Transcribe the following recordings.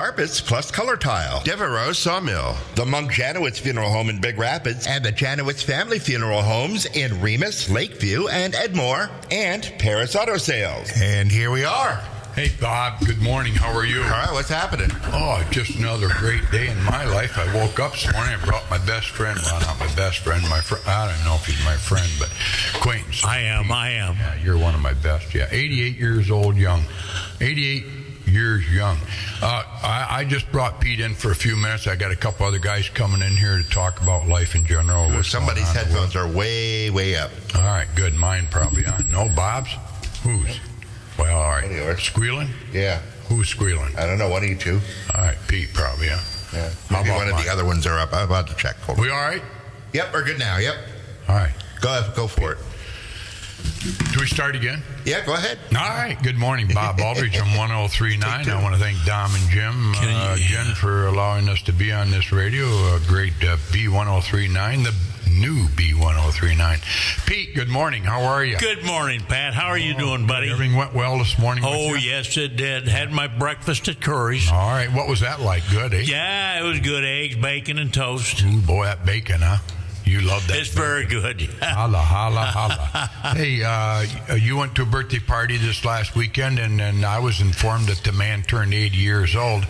Carpets plus color tile. Devereaux Sawmill. The Monk Janowitz Funeral Home in Big Rapids. And the Janowitz Family Funeral Homes in Remus, Lakeview, and Edmore. And Paris Auto Sales. And here we are. Hey, Bob. Good morning. How are you? All right, what's happening? Oh, just another great day in my life. I woke up this morning and brought my best friend. Well, not my best friend. My friend. I don't know if he's my friend, but acquaintance. I am. Yeah, you're one of my best. Yeah, 88 years old, young. 88 years young. I just brought Pete in for a few minutes. I got a couple other guys coming in here to talk about life in general. Somebody's headphones are way up. All right, good. Mine probably on. No, Bob's? Whose? Well, all right. Yours. Squealing? Yeah. Who's squealing? I don't know. One of you two. All right, Pete probably, yeah. Yeah. Maybe one of the other ones are up. I'm about to check. Hold on. We all right? Yep, we're good now. Yep. All right. Go for it. Do we start again? Yeah, go ahead. All right. Good morning, Bob Aldridge from 103.9. I want to thank Dom and Jim again for allowing us to be on this radio. A great B1039, the new B1039. Pete, good morning. How are you? Good morning, Pat. How are you doing, buddy? Everything went well this morning? Oh, yes, it did. Had my breakfast at Curries. All right. What was that like? Good, eh? Yeah, it was good. Eggs, bacon, and toast. Ooh, boy, that bacon, huh? You love that. It's very good. Holla, holla, holla. Hey, you went to a birthday party this last weekend, and I was informed that the man turned 80 years old.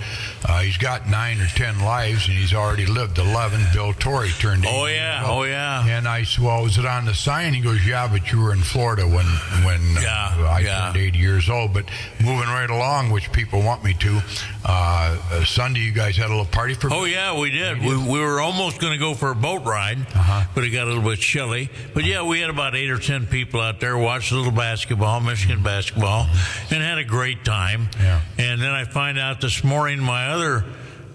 He's got 9 or 10 lives, and he's already lived 11. Bill Torrey turned 80 years old. Oh, yeah. And I said, well, was it on the sign? He goes, yeah, but you were in Florida when I turned 80 years old. But moving right along, which people want me to, Sunday you guys had a little party for me? Oh, yeah, we did. We were almost going to go for a boat ride. But it got a little bit chilly. But yeah, we had about 8 or 10 people out there, watched a little basketball, Michigan basketball, and had a great time. Yeah. And then I find out this morning my other,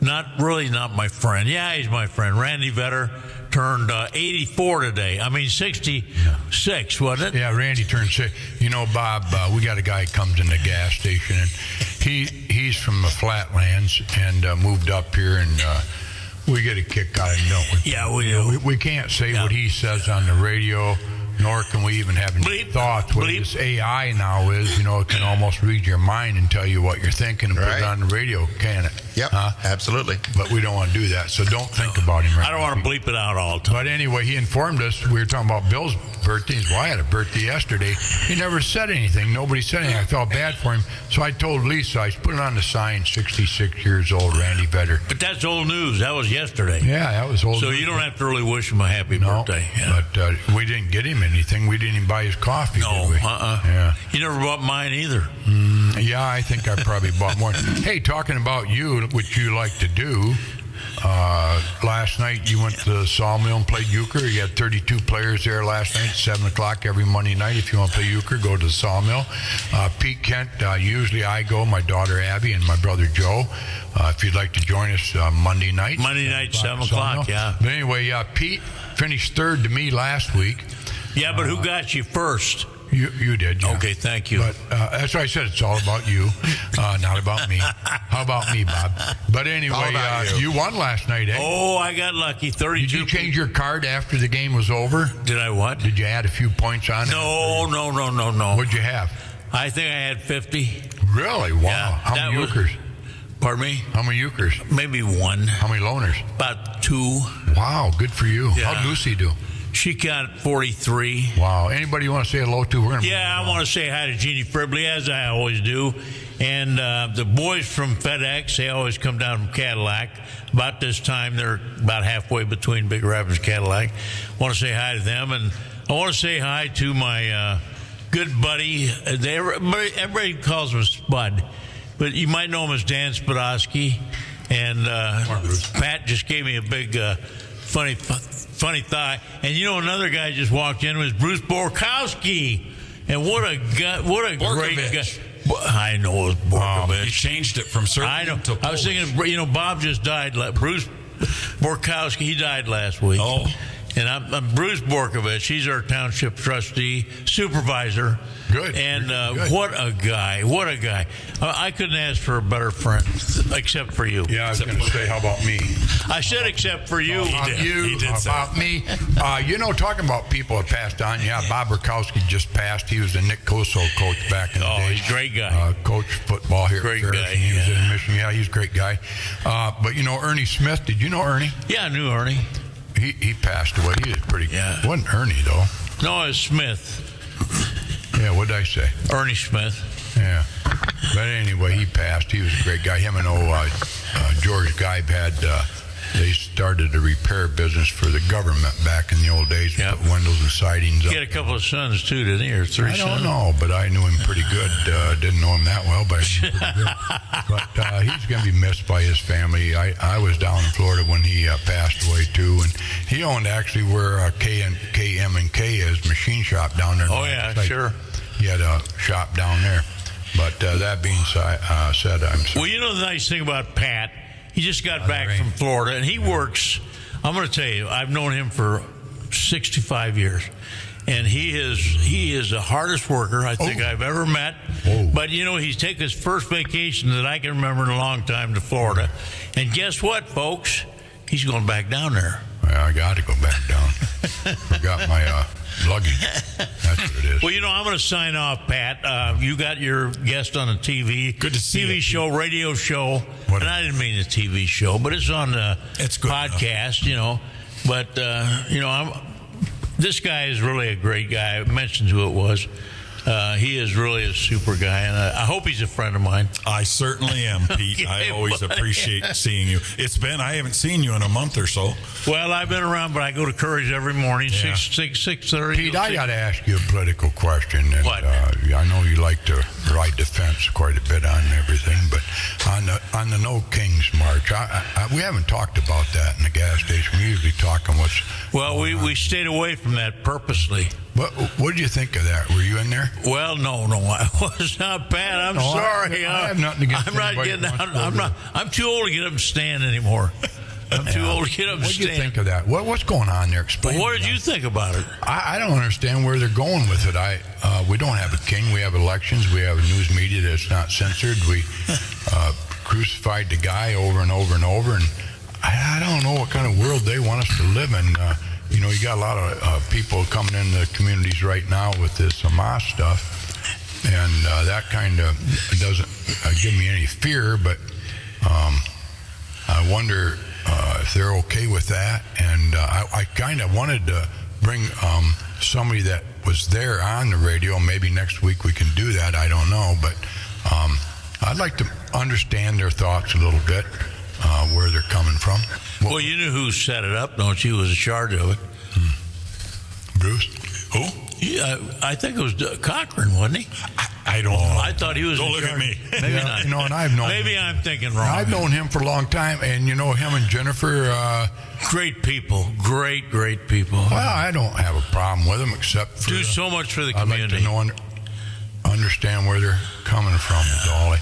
not my friend. Yeah, he's my friend. Randy Vetter turned 84 today. I mean, 66, wasn't it? Yeah, Randy turned 6. You know, Bob, we got a guy who comes in the gas station, and he's from the Flatlands and moved up here, and we get a kick out of him, don't we? Yeah, we do. We can't say what he says on the radio, nor can we even have any thoughts. What this AI now is, it can almost read your mind and tell you what you're thinking and put it on the radio, can it? Yep, absolutely. But we don't want to do that, so don't think about him right I don't want to bleep it out all the time. But anyway, he informed us, we were talking about Bill's birthday. Well, I had a birthday yesterday. He never said anything. Nobody said anything. I felt bad for him. So I told Lisa, I put it on the sign, 66 years old, Randy Vetter. But that's old news. That was yesterday. Yeah, that was old So news. You don't have to really wish him a happy birthday. Yeah. But we didn't get him anything. We didn't even buy his coffee, did we? Yeah. You never bought mine either. Yeah, I think I probably bought more. Hey, talking about you, which you like to do, last night you went to the Sawmill and played euchre. You had 32 players there last night, 7 o'clock every Monday night. If you want to play euchre, go to the Sawmill. Pete Kent, usually I go, my daughter Abby and my brother Joe. If you'd like to join us Monday night. Monday night, 7 o'clock, yeah. But anyway, Pete finished third to me last week. Yeah, but who got you first? You did, yeah. Okay, thank you. But that's why I said it's all about you, not about me. How about me, Bob? But anyway, you won last night, eh? Oh, I got lucky. 32. Did you change your card after the game was over? Did I what? Did you add a few points on it? No. What'd you have? I think I had 50. Really? Wow. Yeah, How many euchres? Pardon me? How many euchres? Maybe 1. How many loners? About 2. Wow, good for you. Yeah. How'd Lucy do? She got 43. Wow. Anybody you want to say hello to? I want to say hi to Jeannie Fribley, as I always do. And the boys from FedEx, they always come down from Cadillac. About this time, they're about halfway between Big Rapids and Cadillac. I want to say hi to them. And I want to say hi to my good buddy. Everybody calls him Spud. But you might know him as Dan Spadowski. And Pat just gave me a big funny thought. And another guy just walked in was Bruce Borkowski. And what a great guy. I know it was Borkovich. He changed it from Serbian to Polish. I was thinking, Bob just died. Bruce Borkowski, he died last week. Oh. And I'm Bruce Borkovich. He's our township trustee, supervisor. Good. And Good. what a guy. What a guy. I couldn't ask for a better friend, except for you. Yeah, I was going to say, how about me? I said except for you. About you, He did say about me. Talking about people that passed on, Bob Burkowski just passed. He was the Nick Koso coach back in the day. He's a great guy. Coach football here Great at Ferris, guy, and he was yeah. in Michigan. Yeah, he's a great guy. But, Ernie Smith, did you know Ernie? Yeah, I knew Ernie. He passed away. He was pretty Yeah. Wasn't Ernie, though. No, it's Smith. Yeah, what did I say? Ernie Smith. Yeah. But anyway, he passed. He was a great guy. Him and George Geib had, they started a repair business for the government back in the old days. Yep. Put windows and sidings He up. had a couple of sons, too, didn't he? Or three I sons? don't know, but I knew him pretty good. Didn't know him that well, but I knew him pretty good. But he's going to be missed by his family. I was down in Florida when he passed away, too. And he owned actually where KM&K is, machine shop down there. Oh, yeah, sure. He had a shop down there. But that being said, I'm sorry. Well, the nice thing about Pat, he just got back right. from Florida, and he works. I'm going to tell you, I've known him for 65 years, and he is the hardest worker I think I've ever met. Oh. But he's taken his first vacation that I can remember in a long time to Florida, and guess what, folks? He's going back down there. Well, I got to go back down. Forgot my luggage. That's what it is. Well, I'm going to sign off, Pat. You got your guest on a TV. Good to see TV you. show, radio show. What And I didn't mean a TV show, but it's on the It's good podcast, But, this guy is really a great guy. I mentioned who it was. He is really a super guy, and I hope he's a friend of mine. I certainly am, Pete. I always appreciate seeing you. I haven't seen you in a month or so. Well, I've been around, but I go to Curries every morning, Yeah. 6:30. Pete, I got to ask you a political question. And, What? I know you like to ride the fence quite a bit on everything, but on the No Kings March, we haven't talked about that in the gas station. We usually talk on what's. Well, we stayed away from that purposely. What did you think of that? Were you in there? Well, no, I was not bad. I'm No, sorry. I have nothing against I'm not anybody getting that out. wants to I'm too old to get up and stand anymore. I'm too old to get up and What did you stand. think of that? What's going on there? Explain. What did you think about it? I don't understand where they're going with it. We don't have a king. We have elections. We have a news media that's not censored. We crucified the guy over and over and over. And I don't know what kind of world they want us to live in. You got a lot of people coming into the communities right now with this Hamas stuff. And that kind of doesn't give me any fear. But I wonder if they're okay with that. And I kind of wanted to bring somebody that was there on the radio. Maybe next week we can do that. I don't know. But I'd like to understand their thoughts a little bit, where they're coming from. Well, you knew who set it up, don't you? Who was in charge of it? Bruce? Who? Yeah, I think it was Cochran, wasn't he? I don't know. I thought he was. Don't in look at charge. me. Maybe Yeah, not. and I've known Maybe I'm thinking wrong. I've known him for a long time, and him and Jennifer. Great people, great people. Well, I don't have a problem with them, except for Do so much for the I'd like community. to know, understand where they're coming from. Is all.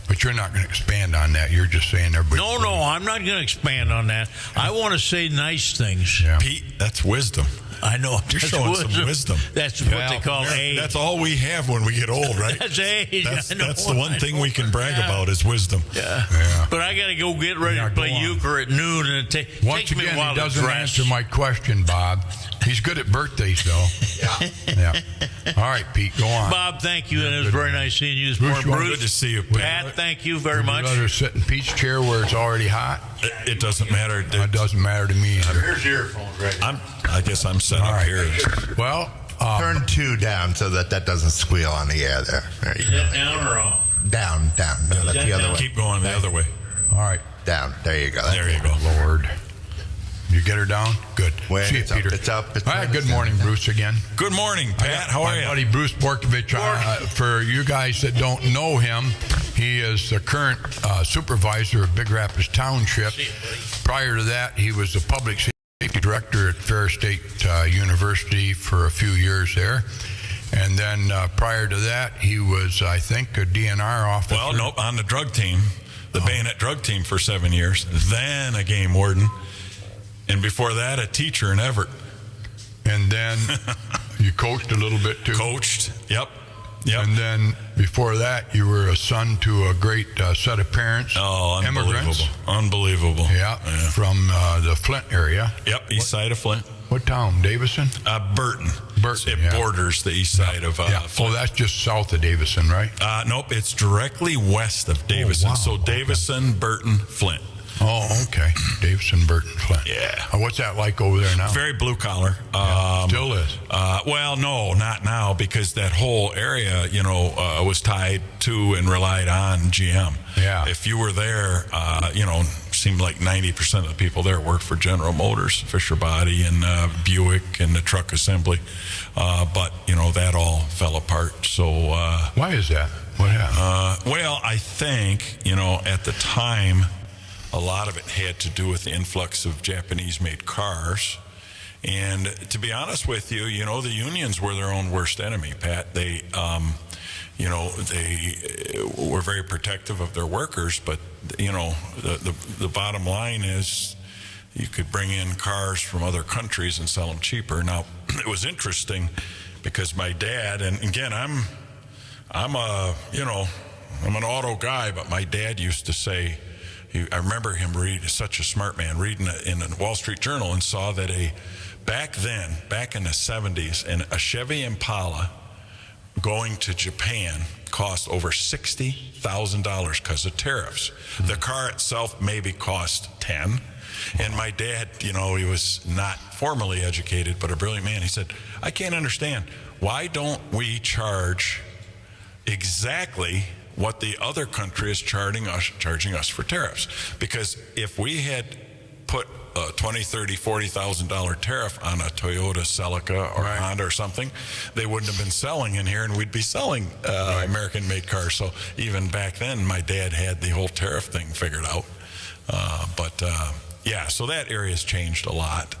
But you're not going to expand on that. You're just saying everybody. No, I'm not going to expand on that. I want to say nice things. Yeah. Pete, that's wisdom. I know. You're That's showing some wisdom. That's what they call age. That's all we have when we get old, right? That's age. That's I know, the one I thing know. we can brag Yeah. about is wisdom. Yeah. Yeah. But I got to go get ready Yeah, to play go on. euchre at noon, and it Once takes me again, a while he to doesn't dress. answer my question, Bob. He's good at birthdays, though. Yeah. All right, Pete, go on. Bob, thank you, and it was good very man. nice seeing you this Bruce, morning. you want- Bruce, Good to see you, Pat, thank you very Would much. you rather sit in Pete's chair where it's already hot? It doesn't matter. It doesn't matter to me either. Here's your earphones, right? I guess I'm set All up right. here. Well, Turn 2 down so that doesn't squeal on the air there. There you go. Down or off? Down. No, that's the other way. Keep going the other way. all right. Down. There you go. That's There you it. go. Lord. You get her down? Good. When See you, it's up, Peter. it's up, it's All right, down, good it's morning, down. Bruce, again. Good morning, Pat. How are My you? buddy Bruce Borkovich. For you guys that don't know him, he is the current supervisor of Big Rapids Township. Prior to that, he was the public safety director at Ferris State University for a few years there. And then prior to that, he was, I think, a DNR officer. Well, nope, on the drug team, the bayonet drug team for 7 years, then a game warden, and before that, a teacher in Everett. And then you coached a little bit too. Coached, yep. And then before that, you were a son to a great set of parents. Oh, unbelievable. Immigrants. Unbelievable. Yeah, from the Flint area. Yep, east side of Flint. What town? Davison? Burton. Burton, It borders the east side of yeah. Flint. Oh, that's just south of Davison, right? Nope, it's directly west of Davison. wow. So Davison, Burton, Flint. Oh, okay. Davison, Burton, Flint. Yeah. What's that like over there now? Very blue collar. Still is. Well, no, not now, because that whole area, was tied to and relied on GM. Yeah. If you were there, seemed like 90% of the people there worked for General Motors, Fisher Body, and Buick, and the truck assembly. But that all fell apart. So Why is that? What happened? well, I think at the time, a lot of it had to do with the influx of Japanese-made cars. And to be honest with you, the unions were their own worst enemy, Pat. They, they were very protective of their workers, but, the bottom line is you could bring in cars from other countries and sell them cheaper. Now, it was interesting because my dad, and again, I'm an auto guy, but my dad used to say, I remember him such a smart man, reading in the Wall Street Journal, and saw that back in the 70s, a Chevy Impala going to Japan cost over $60,000 because of tariffs. The car itself maybe cost 10. And my dad, he was not formally educated, but a brilliant man. He said, I can't understand. Why don't we charge exactly what the other country is charging us for tariffs? Because if we had put a $20,000, $30,000, $40,000 tariff on a Toyota Celica or Honda or something, they wouldn't have been selling in here, and we'd be selling American-made cars. So even back then, my dad had the whole tariff thing figured out. So that area's changed a lot.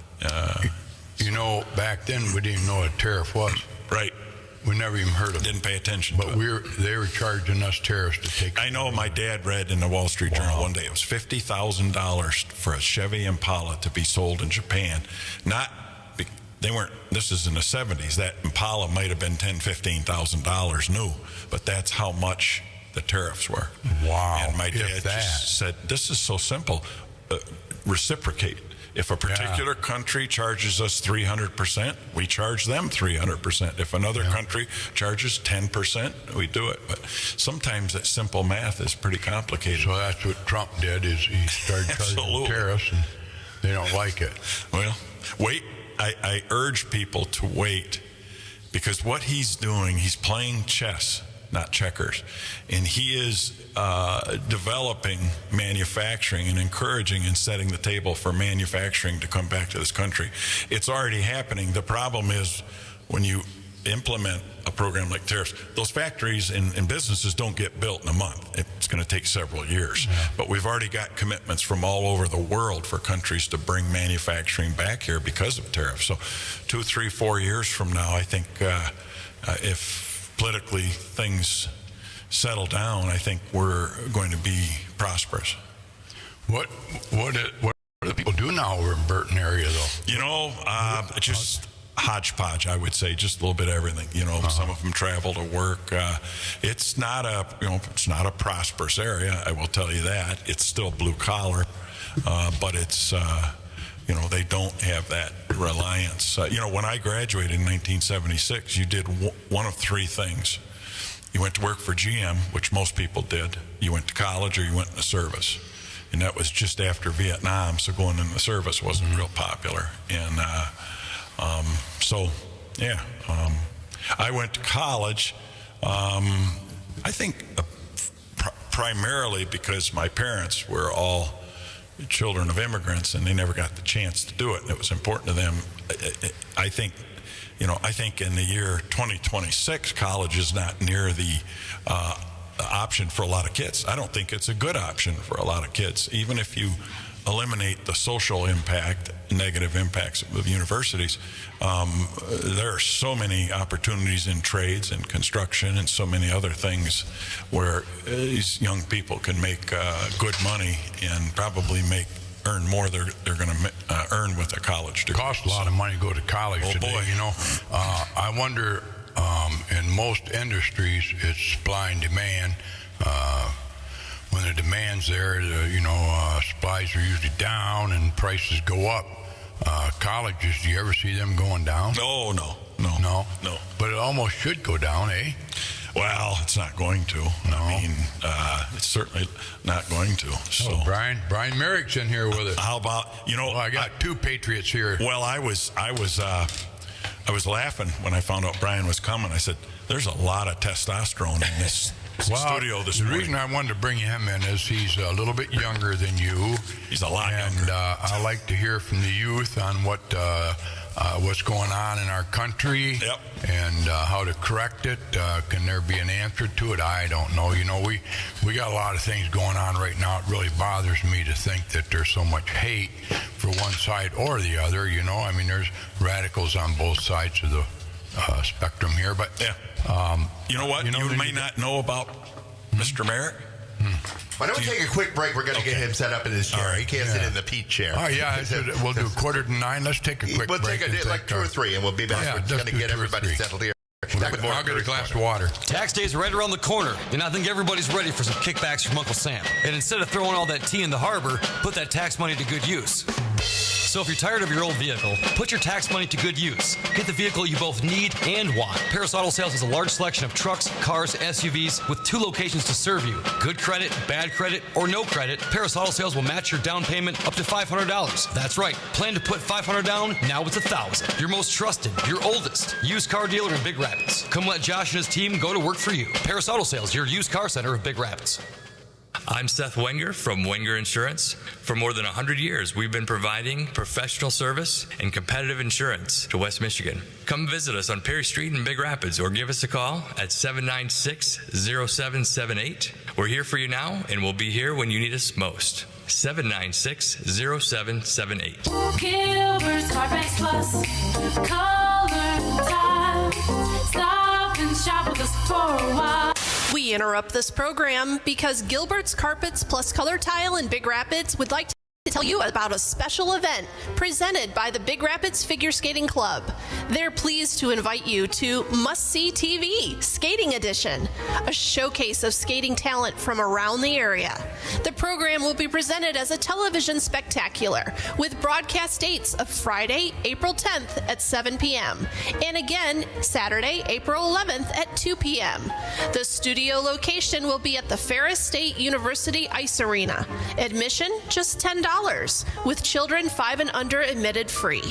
Back then we didn't even know what a tariff was. Right. We never even heard of it. Didn't pay attention But to it. they were charging us tariffs to take. I know my dad read in the Wall Street Journal one day it was $50,000 for a Chevy Impala to be sold in Japan. This is in the 70s. That Impala might have been $10,000, $15,000 new, but that's how much the tariffs were. Wow. And my dad just said, this is so simple. Reciprocate. If a particular country charges us 300%, we charge them 300%. If another country charges 10%, we do it. But sometimes that simple math is pretty complicated. So that's what Trump did, is he started charging tariffs, and they don't like it. Well, wait. I urge people to wait, because what he's doing, he's playing chess, not checkers. And he is developing manufacturing and encouraging and setting the table for manufacturing to come back to this country. It's already happening. The problem is when you implement a program like tariffs, those factories and businesses don't get built in a month. It's going to take several years. Yeah. But we've already got commitments from all over the world for countries to bring manufacturing back here because of tariffs. So 2, 3, 4 years from now, I think if politically things settle down, I think we're going to be prosperous. What do people do now over in Burton area, though? Just hodgepodge, I would say, just a little bit of everything. Some of them travel to work. It's not a prosperous area, I will tell you that. It's still blue collar, but it's they don't have that reliance. When I graduated in 1976, you did one of three things. You went to work for GM, which most people did. You went to college, or you went in the service. And that was just after Vietnam, so going in the service wasn't real popular. And I went to college, I think primarily because my parents were all children of immigrants, and they never got the chance to do it. And it was important to them. I think in the year 2026, college is not near the option for a lot of kids. I don't think it's a good option for a lot of kids, even if you eliminate the social impact, negative impacts of universities. There are so many opportunities in trades and construction and so many other things where these young people can make good money and probably make earn more they're going to earn with a college degree. It costs a lot of money to go to college today. Boy. You know, I wonder, in most industries, it's supply and demand. When the demand's there, supplies are usually down and prices go up. Colleges, do you ever see them going down? No. But it almost should go down, eh? Well, it's not going to. No. I mean, it's certainly not going to. So, Brian Merrick's in here with us. how about I got two Patriots here. Well, I was laughing when I found out Brian was coming. I said, "There's a lot of testosterone in this studio this the morning." reason I wanted to bring him in is he's a little bit younger than you. He's a lot and younger. I like to hear from the youth on what's going on in our country. Yep. And how to correct it. Can there be an answer to it? I don't know. We got a lot of things going on right now. It really bothers me to think that there's so much hate for one side or the other. I mean, there's radicals on both sides of the spectrum here. But you know what? You may not know about Mr. Merrick. Why don't we take a quick break? We're going to get him set up in his chair. He can't sit in the Pete chair. Oh, yeah. We'll do 8:45. Let's take a quick break. We'll take like 2 or 3, and we'll be back. Yeah, We're just going to get everybody settled here. I'll get a glass of water. Tax day's right around the corner, and I think everybody's ready for some kickbacks from Uncle Sam. And instead of throwing all that tea in the harbor, put that tax money to good use. So if you're tired of your old vehicle, put your tax money to good use. Get the vehicle you both need and want. Paris Auto Sales has a large selection of trucks, cars, SUVs with 2 locations to serve you. Good credit, bad credit, or no credit, Paris Auto Sales will match your down payment up to $500. That's right. Plan to put $500 down, now it's $1,000. Your most trusted, your oldest used car dealer in Big Rapids. Come let Josh and his team go to work for you. Paris Auto Sales, your used car center of Big Rapids. I'm Seth Wenger from Wenger Insurance. For more than 100 years, we've been providing professional service and competitive insurance to West Michigan. Come visit us on Perry Street in Big Rapids or give us a call at 796-0778. We're here for you now, and we'll be here when you need us most. 796-0778. Gilbert's Carpets Plus, color tile. Stop and shop with us for a while. We interrupt this program because Gilbert's Carpets Plus Color Tile in Big Rapids would like to tell you about a special event presented by the Big Rapids Figure Skating Club. They're pleased to invite you to Must See TV Skating Edition, a showcase of skating talent from around the area. The program will be presented as a television spectacular with broadcast dates of Friday, April 10th at 7 p.m. and again Saturday, April 11th at 2 p.m. The studio location will be at the Ferris State University Ice Arena. Admission just $10. With children 5 and under admitted free.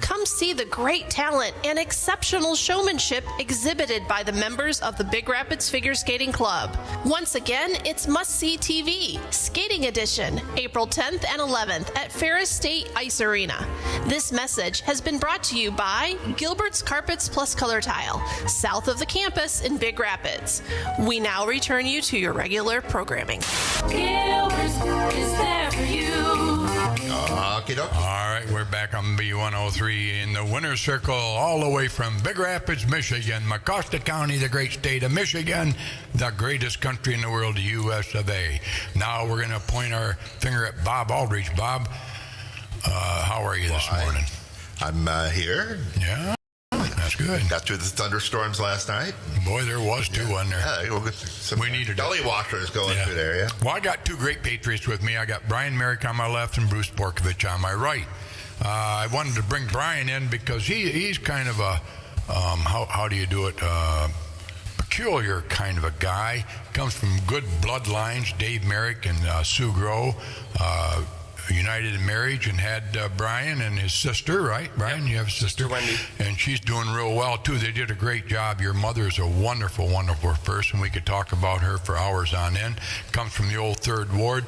Come see the great talent and exceptional showmanship exhibited by the members of the Big Rapids Figure Skating Club. Once again, it's Must See TV Skating Edition, April 10th and 11th at Ferris State Ice Arena. This message has been brought to you by Gilbert's Carpets Plus Color Tile, south of the campus in Big Rapids. We now return you to your regular programming. Gilbert's is there for you. All right, we're back on B103 in the winner's circle, all the way from Big Rapids, Michigan, Mecosta County, the great state of Michigan, the greatest country in the world, the U.S. of A. Now we're going to point our finger at Bob Aldrich. Bob, how are you this morning? I'm here. Yeah, that's good. Got through the thunderstorms last night. Boy, there was two on there. We'll get some We needed gully washers going through there, yeah. Well, I got two great Patriots with me. I got Brian Merrick on my left and Bruce Borkovich on my right. I wanted to bring Brian in because he's kind of a, how do you do it, peculiar kind of a guy. Comes from good bloodlines, Dave Merrick and Sue Groh. United in marriage, and had Brian and his sister, right? Brian, you have a sister, Wendy, and she's doing real well too. They did a great job. Your mother's a wonderful, wonderful person. We could talk about her for hours on end. Comes from the old 3rd Ward.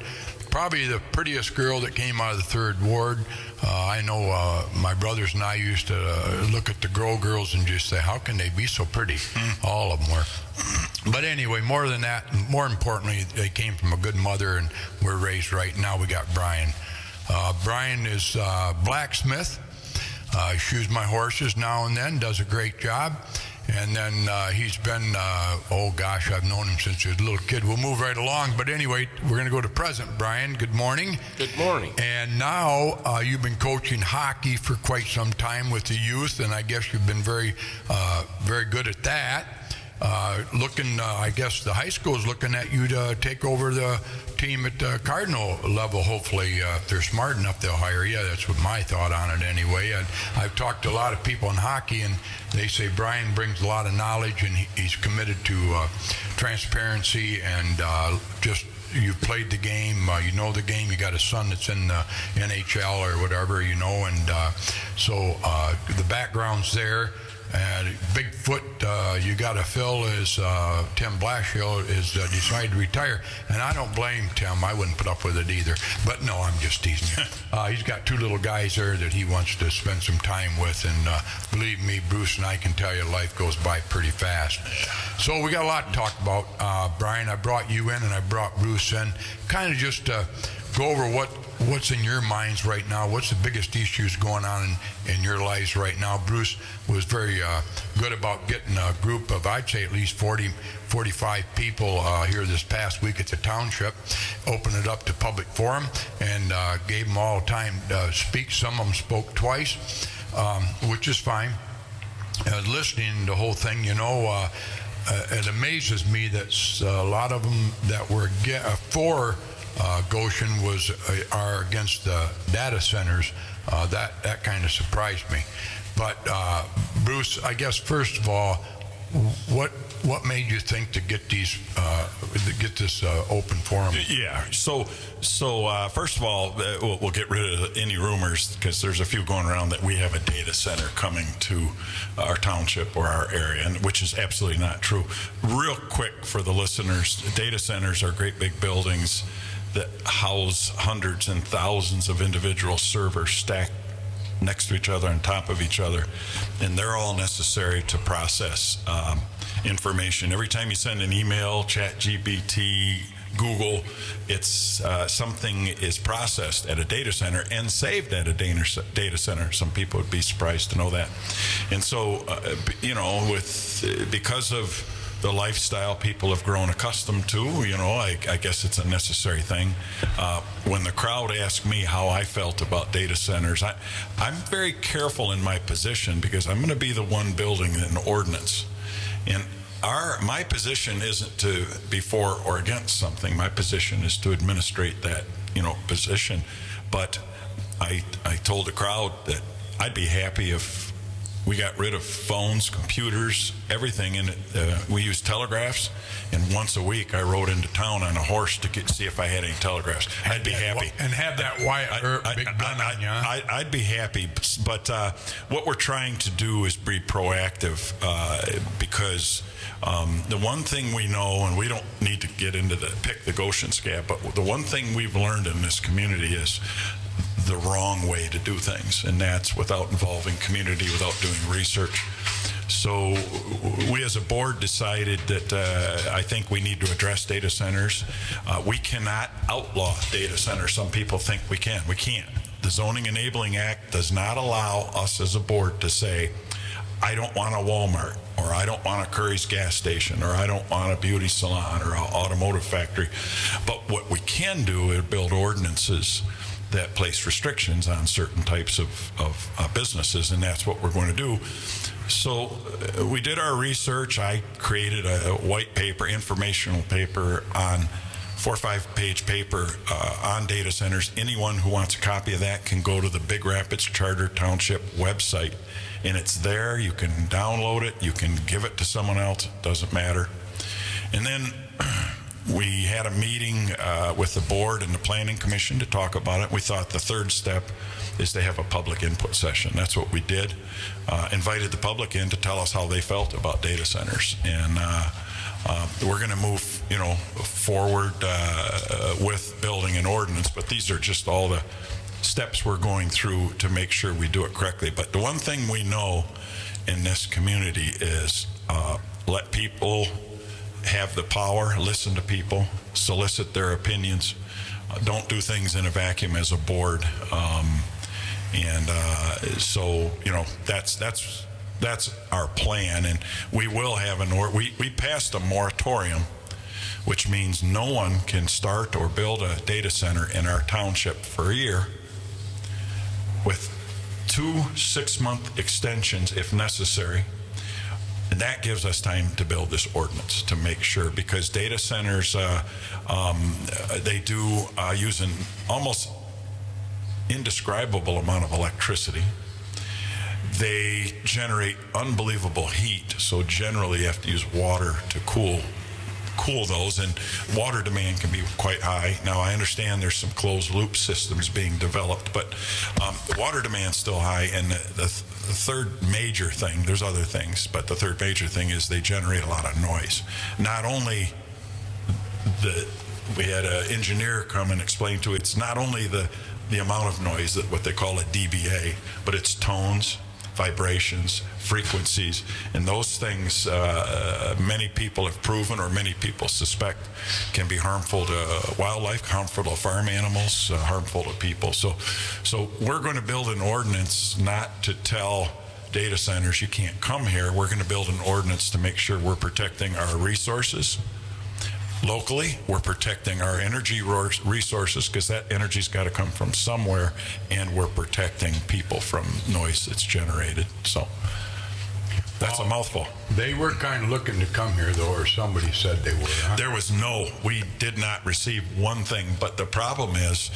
Probably the prettiest girl that came out of the 3rd Ward. I know my brothers and I used to look at the Grow girls and just say, how can they be so pretty? All of them were. But anyway, more than that, more importantly, they came from a good mother and were raised right. Now we got Brian. Brian is blacksmith. Shoes my horses now and then, does a great job. And then he's been, oh gosh, I've known him since he was a little kid. We'll move right along. But anyway, we're going to go to present. Brian, good morning. Good morning. And now you've been coaching hockey for quite some time with the youth, and I guess you've been very good at that. I guess the high school is looking at you to take over the team at the Cardinal level. Hopefully, if they're smart enough, they'll hire you. That's what my thought on it anyway. And I've talked to a lot of people in hockey, and they say Brian brings a lot of knowledge, and he's committed to transparency and just. You've played the game, you know the game, you got a son that's in the NHL or whatever, you know, and so the background's there. Bigfoot you got to fill is Tim Blashill is decided to retire, and I don't blame Tim. I wouldn't put up with it either. But no, I'm just teasing you. He's got two little guys there that he wants to spend some time with, and believe me, Bruce and I can tell you life goes by pretty fast. So we got a lot to talk about. Brian, I brought you in and I brought Bruce in, kind of just to go over what's in your minds right now. What's the biggest issues going on in your lives right now? Bruce was very good about getting a group of, I'd say at least 45 people here this past week at the township, opened it up to public forum, and gave them all time to speak. Some of them spoke twice, which is fine. Listening to the whole thing, you know, it amazes me that a lot of them that were for Goshen are against the data centers. That kind of surprised me. But Bruce, I guess first of all, what made you think to get these get this open forum? Yeah. So first of all, we'll get rid of any rumors, because there's a few going around that we have a data center coming to our township or our area, and which is absolutely not true. Real quick for the listeners, data centers are great big buildings that house hundreds and thousands of individual servers stacked next to each other, on top of each other, and they're all necessary to process information. Every time you send an email, ChatGPT, Google, it's something is processed at a data center and saved at a data center. Some people would be surprised to know that. And so, you know, because of the lifestyle people have grown accustomed to, you know, I guess it's a necessary thing. When the crowd asked me how I felt about data centers, I'm very careful in my position, because I'm going to be the one building an ordinance. And my position isn't to be for or against something. My position is to administrate that, you know, position. But I told the crowd that I'd be happy if we got rid of phones, computers, everything, and we use telegraphs. And once a week, I rode into town on a horse to see if I had any telegraphs. I'd be happy. And have that big gun on you. I'd be happy. But what we're trying to do is be proactive, because the one thing we know, and we don't need to get into pick the Goshen scab, but the one thing we've learned in this community is the wrong way to do things, and that's without involving community, without doing research. So we as a board decided that I think we need to address data centers. We cannot outlaw data centers. Some people think we can. We can't. The Zoning Enabling Act does not allow us as a board to say, I don't want a Walmart, or I don't want a Curries gas station, or I don't want a beauty salon or an automotive factory. But what we can do is build ordinances that place restrictions on certain types of businesses, and that's what we're going to do. So we did our research. I created a white paper, informational paper, on 4 or 5 page paper on data centers. Anyone who wants a copy of that can go to the Big Rapids Charter Township website, and it's there. You can download it. You can give it to someone else. It doesn't matter. And then we had a meeting with the board and the planning commission to talk about it. We thought the third step is to have a public input session. That's what we did. Invited the public in to tell us how they felt about data centers, and we're going to move, you know, forward with building an ordinance. But these are just all the steps we're going through to make sure we do it correctly. But the one thing we know in this community is let people have the power, listen to people, solicit their opinions. Don't do things in a vacuum as a board. So, you know, that's That's our plan, and we will have we passed a moratorium, which means no one can start or build a data center in our township for a year, with 2 6-month extensions if necessary. And that gives us time to build this ordinance to make sure, because data centers, they do use an almost indescribable amount of electricity. They generate unbelievable heat, so generally you have to use water to cool those, and water demand can be quite high. Now, I understand there's some closed loop systems being developed, but the water demand's still high, and the third major thing, there's other things, but the third major thing is they generate a lot of noise. Not only we had an engineer come and explain to it, it's not only the amount of noise, that what they call a dBA, but it's tones, vibrations, frequencies, and those things many people have proven, or many people suspect, can be harmful to wildlife, harmful to farm animals, harmful to people. So we're going to build an ordinance not to tell data centers you can't come here. We're going to build an ordinance to make sure we're protecting our resources locally. We're protecting our energy resources, because that energy's got to come from somewhere, and we're protecting people from noise that's generated. So that's a mouthful. They were kind of looking to come here, though, or somebody said they were. Huh? There was we did not receive one thing, but the problem is,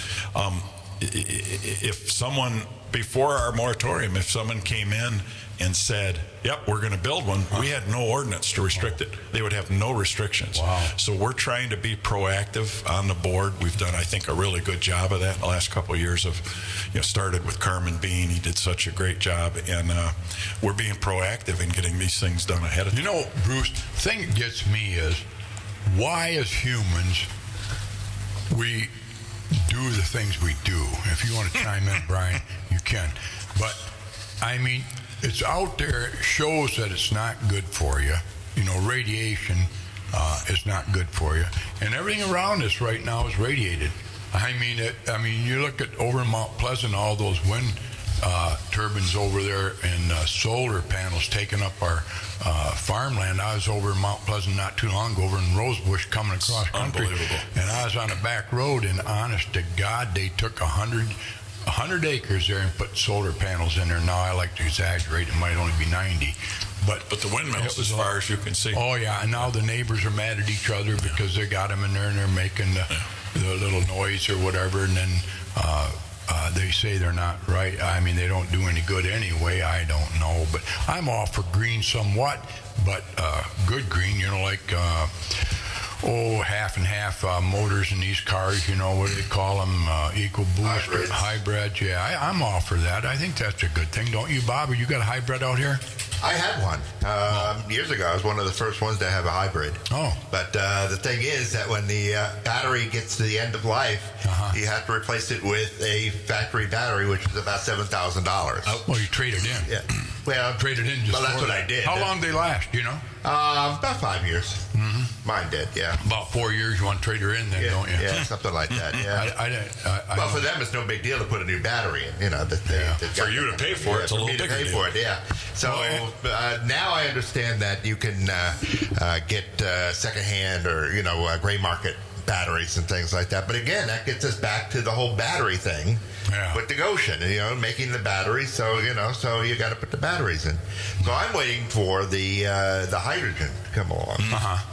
if someone, before our moratorium, if someone came in and said, yep, we're going to build one, we had no ordinance to restrict it. They would have no restrictions. Wow. So we're trying to be proactive on the board. We've done, I think, a really good job of that in the last couple of years. Started with Carmen Bean. He did such a great job, and we're being proactive in getting these things done ahead of time. You know, Bruce, the thing that gets me is, why as humans we do the things we do. If you want to chime in, Brian, you can. But I mean, it's out there. It shows that it's not good for you. You know, radiation is not good for you, and everything around us right now is radiated. I mean, you look at over in Mount Pleasant, all those wind turbines over there, and solar panels taking up our farmland. I was over in Mount Pleasant not too long ago, over in Rosebush, coming across country, and I was on a back road, and honest to God, they took 100 acres there and put solar panels in there. Now, I like to exaggerate, it might only be 90. But the windmills, as far as you can see. Oh, yeah, and now the neighbors are mad at each other because they got them in there and they're making the little noise or whatever, and then they say they're not right. I mean, they don't do any good anyway. I don't know, but I'm all for green somewhat, but good green, you know, like half and half motors in these cars, you know, what do they call them, EcoBoost, hybrids. Yeah, I'm all for that. I think that's a good thing, don't you, Bob? You got a hybrid out here? I had one years ago. I was one of the first ones to have a hybrid. Oh. But the thing is that when the battery gets to the end of life, you have to replace it with a factory battery, which is about $7,000. Well, you trade it in. Yeah. Well, traded in just well, that's what I did. How long they last, you know? About 5 years. Mm-hmm. Mine did, yeah. About 4 years, you want to trade her in then, yeah, don't you? Yeah, something like that, yeah. Well, for them, it's no big deal to put a new battery in, you know. For you to pay for it, it's a little bigger deal. For it, yeah. So now I understand that you can get secondhand or, you know, gray market batteries and things like that. But again, that gets us back to the whole battery thing with the Goshen, you know, making the batteries. So, you know, so you got to put the batteries in. So I'm waiting for the hydrogen to come along.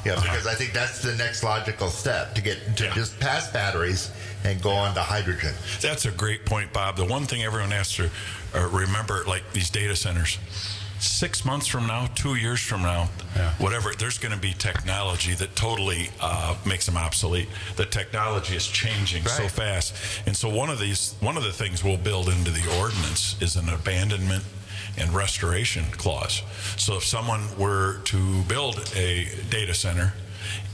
Because I think that's the next logical step, to get to just pass batteries and go on to hydrogen. That's a great point, Bob. The one thing everyone has to remember, like these data centers, 6 months from now, 2 years from now, whatever, there's going to be technology that totally makes them obsolete. The technology is changing so fast. And so one of the things we'll build into the ordinance is an abandonment and restoration clause. So if someone were to build a data center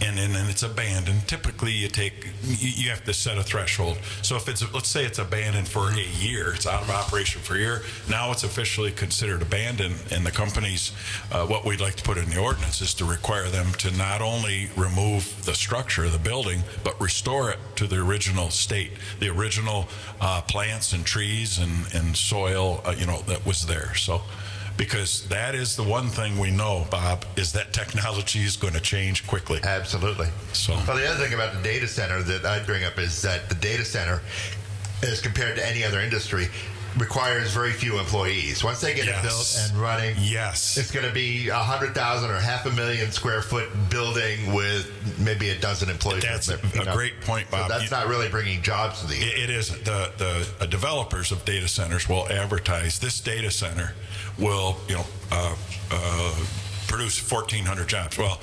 and then it's abandoned, typically you have to set a threshold. So if let's say it's abandoned for a year, it's out of operation for a year, now it's officially considered abandoned, and the companies, what we'd like to put in the ordinance is to require them to not only remove the structure of the building, but restore it to the original state, the original plants and trees and soil, you know, that was there. So because that is the one thing we know, Bob, is that technology is going to change quickly. Absolutely. So, well, the other thing about the data center that I'd bring up is that the data center, as compared to any other industry, requires very few employees. Once they get it built and running, it's going to be 100,000 or 500,000 square foot building with maybe a dozen employees. That's a great point, Bob. So that's not really bringing jobs to the area. It isn't. The developers of data centers will advertise this data center will produce 1,400 jobs. Well,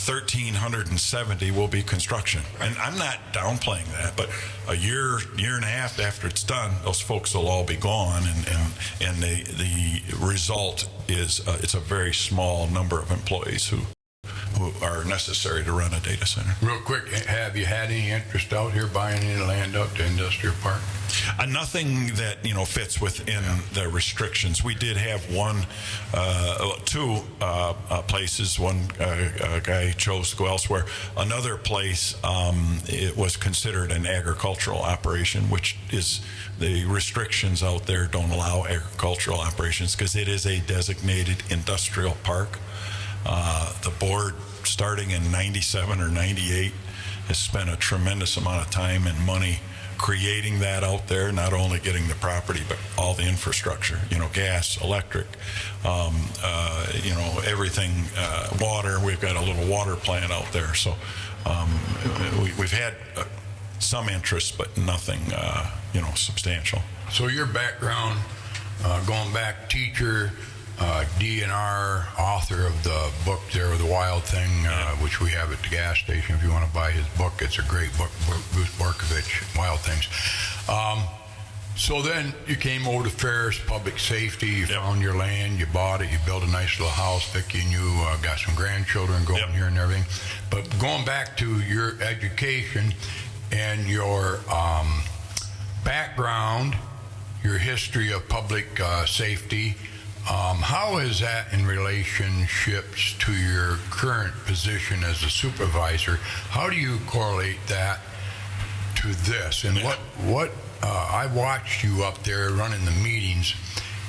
1,370 will be construction. And I'm not downplaying that, but a year and a half after it's done, those folks will all be gone, and the result is it's a very small number of employees who are necessary to run a data center. Real quick, have you had any interest out here buying any land out to Industrial Park? Nothing that fits within the restrictions. We did have two places. One guy chose to go elsewhere. Another place, it was considered an agricultural operation, which is the restrictions out there don't allow agricultural operations because it is a designated industrial park. The board, starting in 97 or 98, has spent a tremendous amount of time and money creating that out there, not only getting the property, but all the infrastructure, gas, electric, everything, water. We've got a little water plant out there. So we've had some interest, but nothing, substantial. So your background, going back, teacher, DNR, author of the book there, The Wild Thing, which we have at the gas station. If you want to buy his book, it's a great book, Bruce Barkovich, Wild Things. So then you came over to Ferris Public Safety, you found your land, you bought it, you built a nice little house. Vicki and you got some grandchildren going here and everything. But going back to your education and your background, your history of public safety, how is that in relationships to your current position as a supervisor? How do you correlate that to this? And what I watched you up there running the meetings,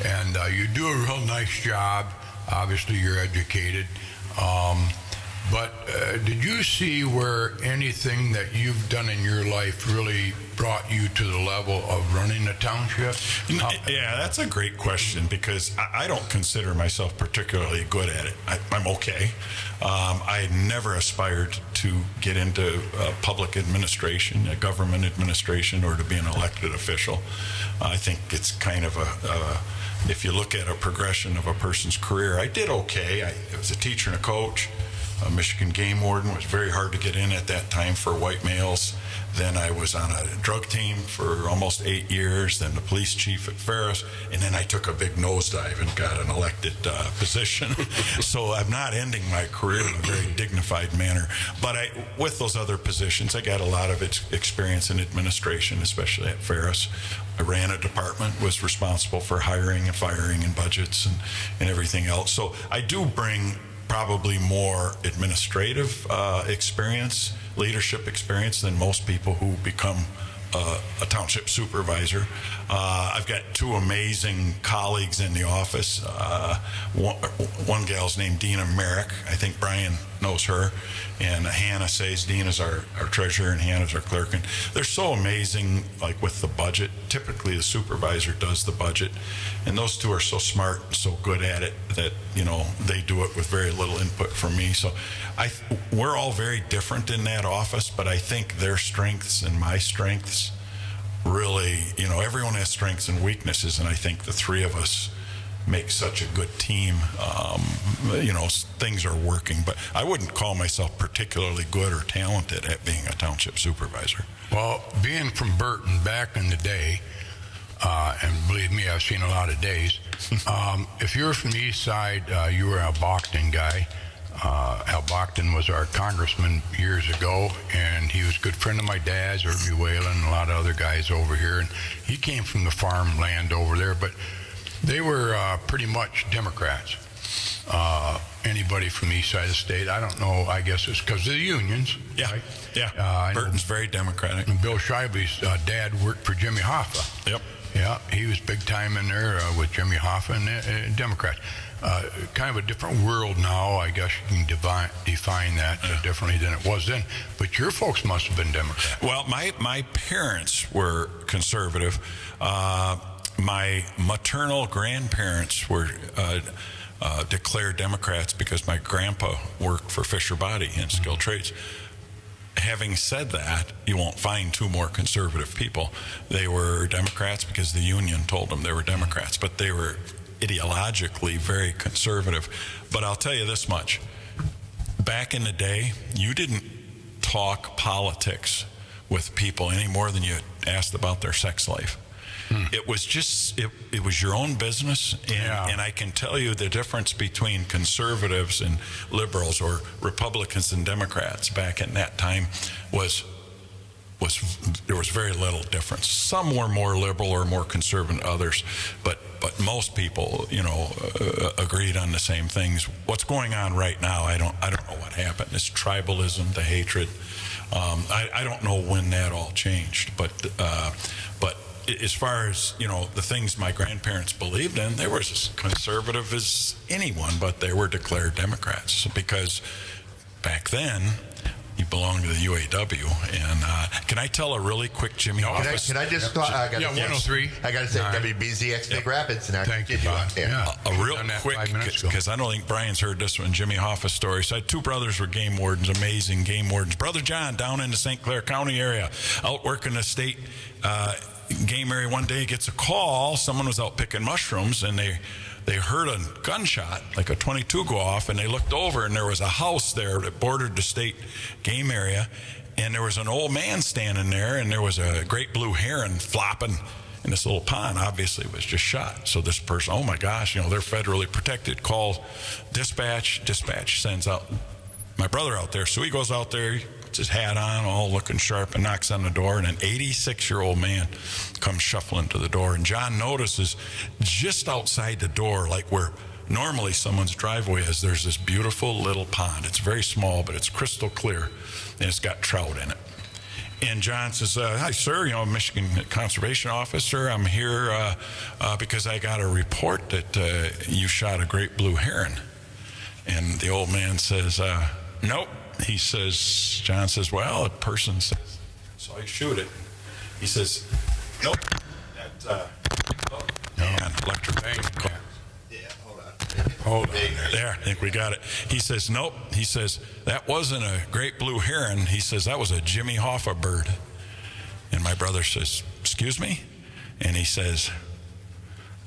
and you do a real nice job. Obviously, you're educated. But did you see where anything that you've done in your life really brought you to the level of running a township? Yeah, that's a great question, because I don't consider myself particularly good at it. I'm okay. I never aspired to get into public administration, government administration, or to be an elected official. I think it's kind of if you look at a progression of a person's career, I did okay. I was a teacher and a coach. Michigan game warden, was very hard to get in at that time for white males. Then I was on a drug team for almost 8 years, then the police chief at Ferris, and then I took a big nosedive and got an elected position. So I'm not ending my career in a very dignified manner. But with those other positions, I got a lot of experience in administration, especially at Ferris. I ran a department, was responsible for hiring and firing and budgets and everything else. So I do bring probably more administrative experience, leadership experience than most people who become a township supervisor. I've got two amazing colleagues in the office. One gal's named Dina Merrick. I think Brian knows her. And Hannah Says. Dina's our treasurer and Hannah's our clerk. And they're so amazing, like with the budget. Typically the supervisor does the budget. And those two are so smart and so good at it that, they do it with very little input from me. So we're all very different in that office, but I think their strengths and my strengths really, everyone has strengths and weaknesses, and I think the three of us make such a good team. Things are working, but I wouldn't call myself particularly good or talented at being a township supervisor. Well, being from Burton back in the day, and believe me, I've seen a lot of days. If you're from the east side, you were a Bogdan guy. Al Bogdan was our congressman years ago, and he was a good friend of my dad's, Irby Whalen, and a lot of other guys over here. And he came from the farmland over there, but they were pretty much Democrats. Anybody from the east side of the state, I don't know, I guess it's because of the unions. Yeah, right? yeah. Burton's very Democratic. And Bill Shively's dad worked for Jimmy Hoffa. Yep. Yeah, he was big time in there with Jimmy Hoffa and Democrats. Kind of a different world now. I guess you can define that differently than it was then. But your folks must have been Democrats. Well, my parents were conservative. My maternal grandparents were declared Democrats because my grandpa worked for Fisher Body in skilled trades. Having said that, you won't find two more conservative people. They were Democrats because the union told them they were Democrats, but they were ideologically very conservative. But I'll tell you this much. Back in the day, you didn't talk politics with people any more than you asked about their sex life. It was just, it was your own business, and I can tell you the difference between conservatives and liberals, or Republicans and Democrats back in that time was there was very little difference. Some were more liberal or more conservative than others, but most people, agreed on the same things. What's going on right now, I don't know what happened. This tribalism, the hatred. I don't know when that all changed, but as far as the things my grandparents believed in, they were as conservative as anyone, but they were declared Democrats because back then you belonged to the UAW. And can I tell a really quick Jimmy Hoffa? Can I just? I got 103. I got to say WBZX Big Rapids, and thank you, Bob. A real quick, because I don't think Brian's heard this one, Jimmy Hoffa story. So I had two brothers were game wardens, amazing game wardens. Brother John down in the St. Clair County area, out working the state game area, one day gets a call. Someone was out picking mushrooms, and they heard a gunshot, like a .22 go off, and they looked over, and there was a house there that bordered the state game area, and there was an old man standing there, and there was a great blue heron flopping in this little pond. Obviously it was just shot. So this person, oh my gosh, they're federally protected, calls dispatch sends out my brother out there. So he goes out there, puts his hat on, all looking sharp, and knocks on the door, and an 86-year-old man comes shuffling to the door. And John notices just outside the door, like where normally someone's driveway is, there's this beautiful little pond. It's very small, but it's crystal clear, and it's got trout in it. And John says, hi, sir, Michigan Conservation Officer. I'm here because I got a report that you shot a great blue heron. And the old man says, nope. He says, John says, well, a person says, so I shoot it. He says, nope. Electric bank. Yeah, hold on. There, I think we got it. He says, nope. He says, that wasn't a great blue heron. He says, that was a Jimmy Hoffa bird. And my brother says, excuse me? And he says,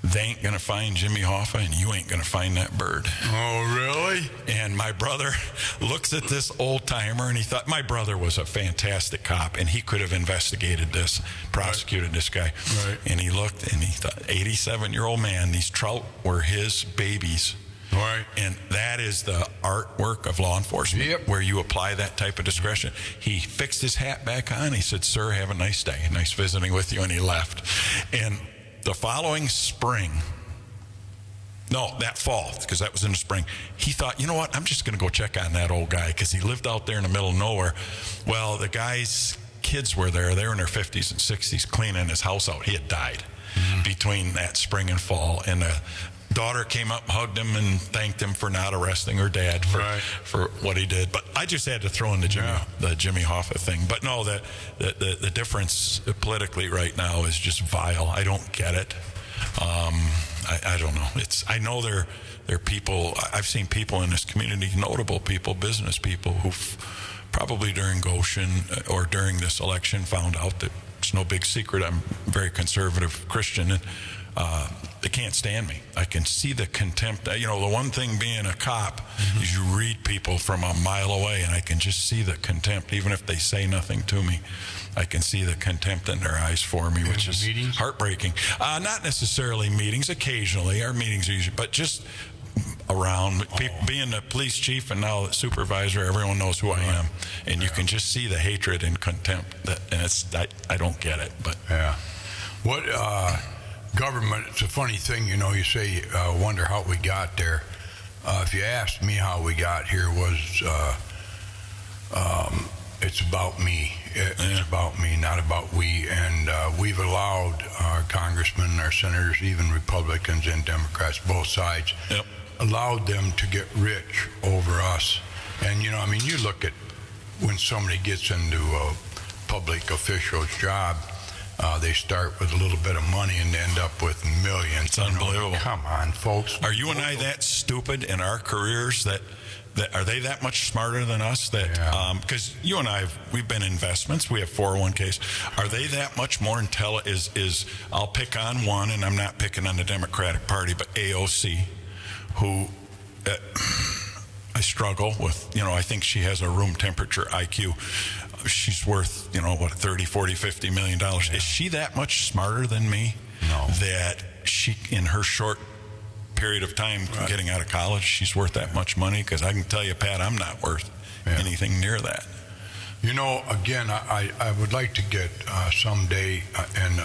they ain't going to find Jimmy Hoffa, and you ain't going to find that bird. Oh, really? And my brother looks at this old timer, and he thought, my brother was a fantastic cop, and he could have investigated this, prosecuted this guy. Right. And he looked, and he thought, 87-year-old man, these trout were his babies. Right. And that is the artwork of law enforcement, where you apply that type of discretion. He fixed his hat back on. He said, sir, have a nice day. Nice visiting with you. And he left. And the following spring, that fall, because that was in the spring, he thought, you know what, I'm just going to go check on that old guy, because he lived out there in the middle of nowhere. Well, the guy's kids were there. They were in their 50s and 60s cleaning his house out. He had died between that spring and fall. And the daughter came up, hugged him, and thanked him for not arresting her dad for what he did. But I just had to throw in the Jimmy Hoffa thing. But no, the difference politically right now is just vile. I don't get it. I don't know. I know there are people. I've seen people in this community, notable people, business people, who've probably during Goshen or during this election found out that it's no big secret I'm a very conservative Christian, and they can't stand me. I can see the contempt. The one thing being a cop is you read people from a mile away, and I can just see the contempt. Even if they say nothing to me, I can see the contempt in their eyes for me, which is heartbreaking. Not necessarily meetings. Occasionally, our meetings are usually, but just around. Being the police chief and now the supervisor, everyone knows who I am, and you can just see the hatred and contempt. And I don't get it. But what? Government, it's a funny thing, you say, wonder how we got there. If you asked me how we got here, was it's about me. It's about me, not about we. And we've allowed our congressmen, our senators, even Republicans and Democrats, both sides, allowed them to get rich over us. And, you know, I mean, you look at when somebody gets into a public official's job, they start with a little bit of money and end up with millions. It's unbelievable. Come on, folks. Are you and I that stupid in our careers that are they that much smarter than us? That because you and I we've been investments. We have 401ks. Are they that much more intelligent? Is I'll pick on one, and I'm not picking on the Democratic Party, but AOC, who I struggle with. You know, I think she has a room temperature IQ. She's worth, you know, what, 30, 40, 50 million dollars. Is she that much smarter than me? No. That she, in her short period of time getting out of college, she's worth that much money? Because I can tell you, Pat, I'm not worth anything near that. You know, again, I would like to get someday, and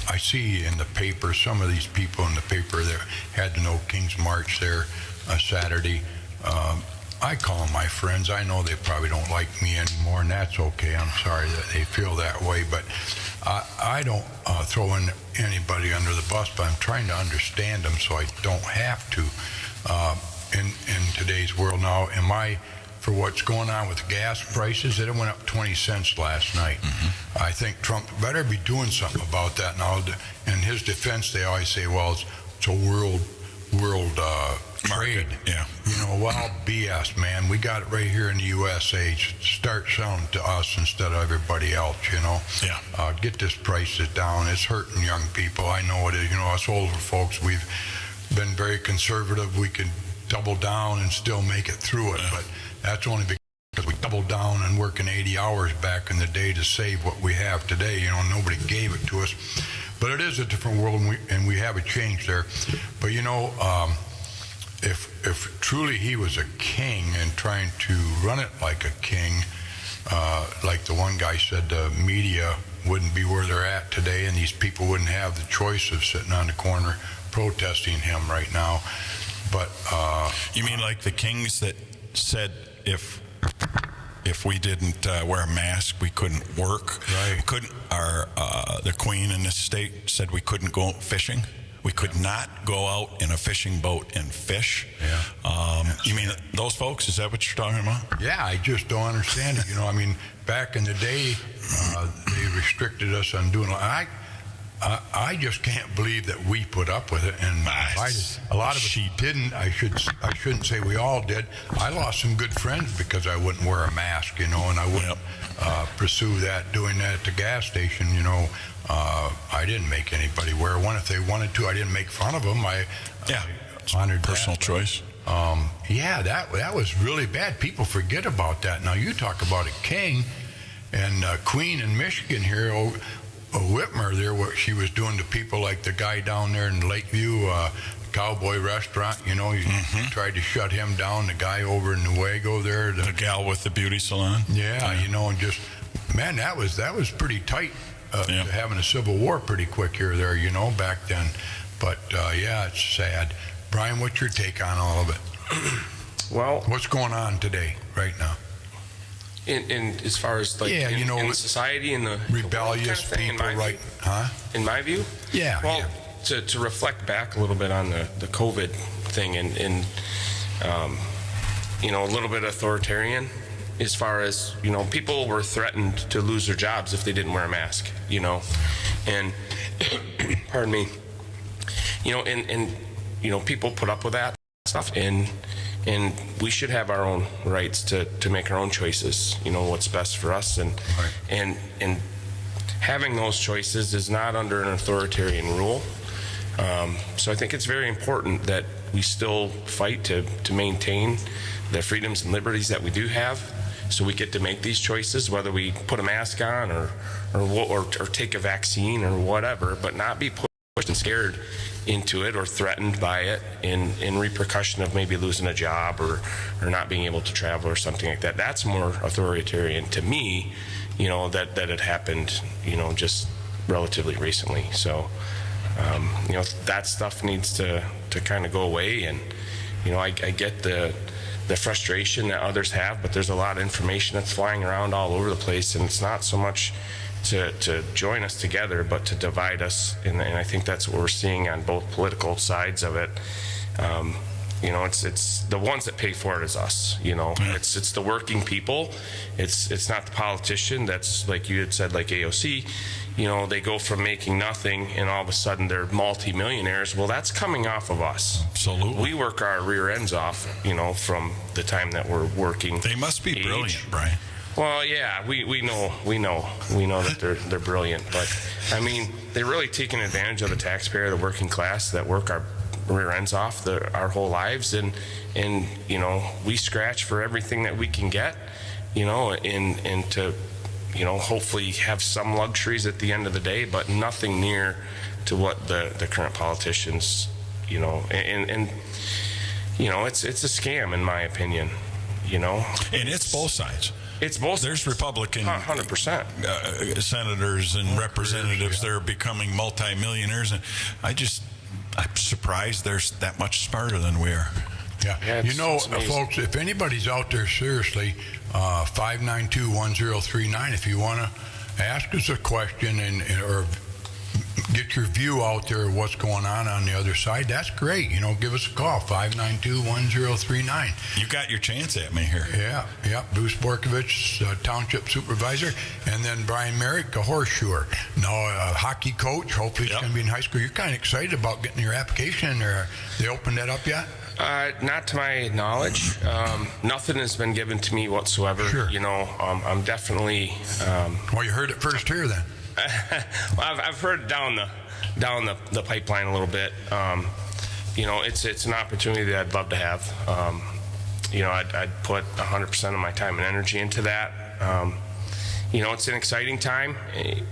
I see in the paper, some of these people in the paper that had the No King's March there Saturday. I call them my friends. I know they probably don't like me anymore, and that's okay. I'm sorry that they feel that way, but I don't throw anybody under the bus, but I'm trying to understand them so I don't have to. In today's world now, for what's going on with gas prices, it went up 20 cents last night. Mm-hmm. I think Trump better be doing something about that now. In his defense, they always say, well, it's a world trade. Yeah. You know, well, BS, man. We got it right here in the USA. Start selling to us instead of everybody else, you know. Yeah. Get this prices down. It's hurting young people. I know it is. You know, us older folks, we've been very conservative. We can double down and still make it through it. Yeah. But that's only because we doubled down and working 80 hours back in the day to save what we have today. You know, nobody gave it to us. But it is a different world, and we have a change there. But, you know, if truly he was a king and trying to run it like a king, like the one guy said, the media wouldn't be where they're at today, and these people wouldn't have the choice of sitting on the corner protesting him right now. But you mean like the kings that said if we didn't wear a mask, we couldn't work? Right. The queen in this state said we couldn't go fishing? We could not go out in a fishing boat and fish. Yeah. You mean those folks? Is that what you're talking about? Yeah, I just don't understand it. You know, I mean, back in the day, they restricted us on doing. I just can't believe that we put up with it, and a lot of us didn't. I shouldn't say we all did. I lost some good friends because I wouldn't wear a mask, you know, and I wouldn't pursue that. Doing that at the gas station, you know. I didn't make anybody wear one. If they wanted to, I didn't make fun of them. I honored personal that. choice. Yeah, that was really bad. People forget about that. Now you talk about a king and queen in Michigan here. Whitmer there, what she was doing to people like the guy down there in Lakeview, Cowboy Restaurant. You know, you tried to shut him down. The guy over in Nuevo there, the gal with the beauty salon. Yeah, you know, and just man, that was pretty tight. Having a civil war pretty quick here there, you know, back then. But yeah, it's sad. Brian, what's your take on all of it? Well, what's going on today, right now? In as far as like you know, in society and the rebellious kind of thing, people, right? Huh? In my view, yeah. Well, to reflect back a little bit on the COVID thing and you know, a little bit authoritarian. As far as, you know, people were threatened to lose their jobs if they didn't wear a mask, you know, and pardon me, you know, and you know, people put up with that stuff, and we should have our own rights to make our own choices, you know, what's best for us, and having those choices is not under an authoritarian rule. So I think it's very important that we still fight to maintain the freedoms and liberties that we do have, so we get to make these choices, whether we put a mask on or take a vaccine or whatever, but not be pushed and scared into it or threatened by it in repercussion of maybe losing a job or not being able to travel or something like that. That's more authoritarian to me, you know, that it happened, you know, just relatively recently. So, you know, that stuff needs to kind of go away. And, you know, I get the the frustration that others have, but there's a lot of information that's flying around all over the place, and it's not so much to join us together, but to divide us, and I think that's what we're seeing on both political sides of it. It's the ones that pay for it is us. It's the working people. It's not the politician. That's like you had said, like AOC. They go from making nothing and all of a sudden they're multi-millionaires. Well, that's coming off of us. Absolutely. We work our rear ends off, from the time that we're working. They must be brilliant, Brian. Well, yeah, we know that they're brilliant, but I mean, they're really taking advantage of the taxpayer, the working class that work our rear ends off our whole lives, and we scratch for everything that we can get, and to hopefully have some luxuries at the end of the day, but nothing near to what the current politicians, and it's a scam in my opinion, And it's both sides. It's both. There's Republican 100% senators and representatives that are becoming multimillionaires, and I'm surprised there's that much smarter than we are. Yeah, folks, if anybody's out there seriously, 592-1039, if you want to ask us a question or get your view out there of what's going on the other side, that's great. Give us a call, 592-1039. You got your chance at me here. Yeah. Bruce Borkovich, Township Supervisor, and then Brian Merrick, a horseshoer. Now, a hockey coach, hopefully he's going to be in high school. You're kind of excited about getting your application in there. They opened that up yet? Not to my knowledge. Nothing has been given to me whatsoever. Sure. I'm definitely... Well, you heard it first here then. Well, I've heard down the pipeline a little bit. It's an opportunity that I'd love to have. I'd put 100% of my time and energy into that. It's an exciting time. I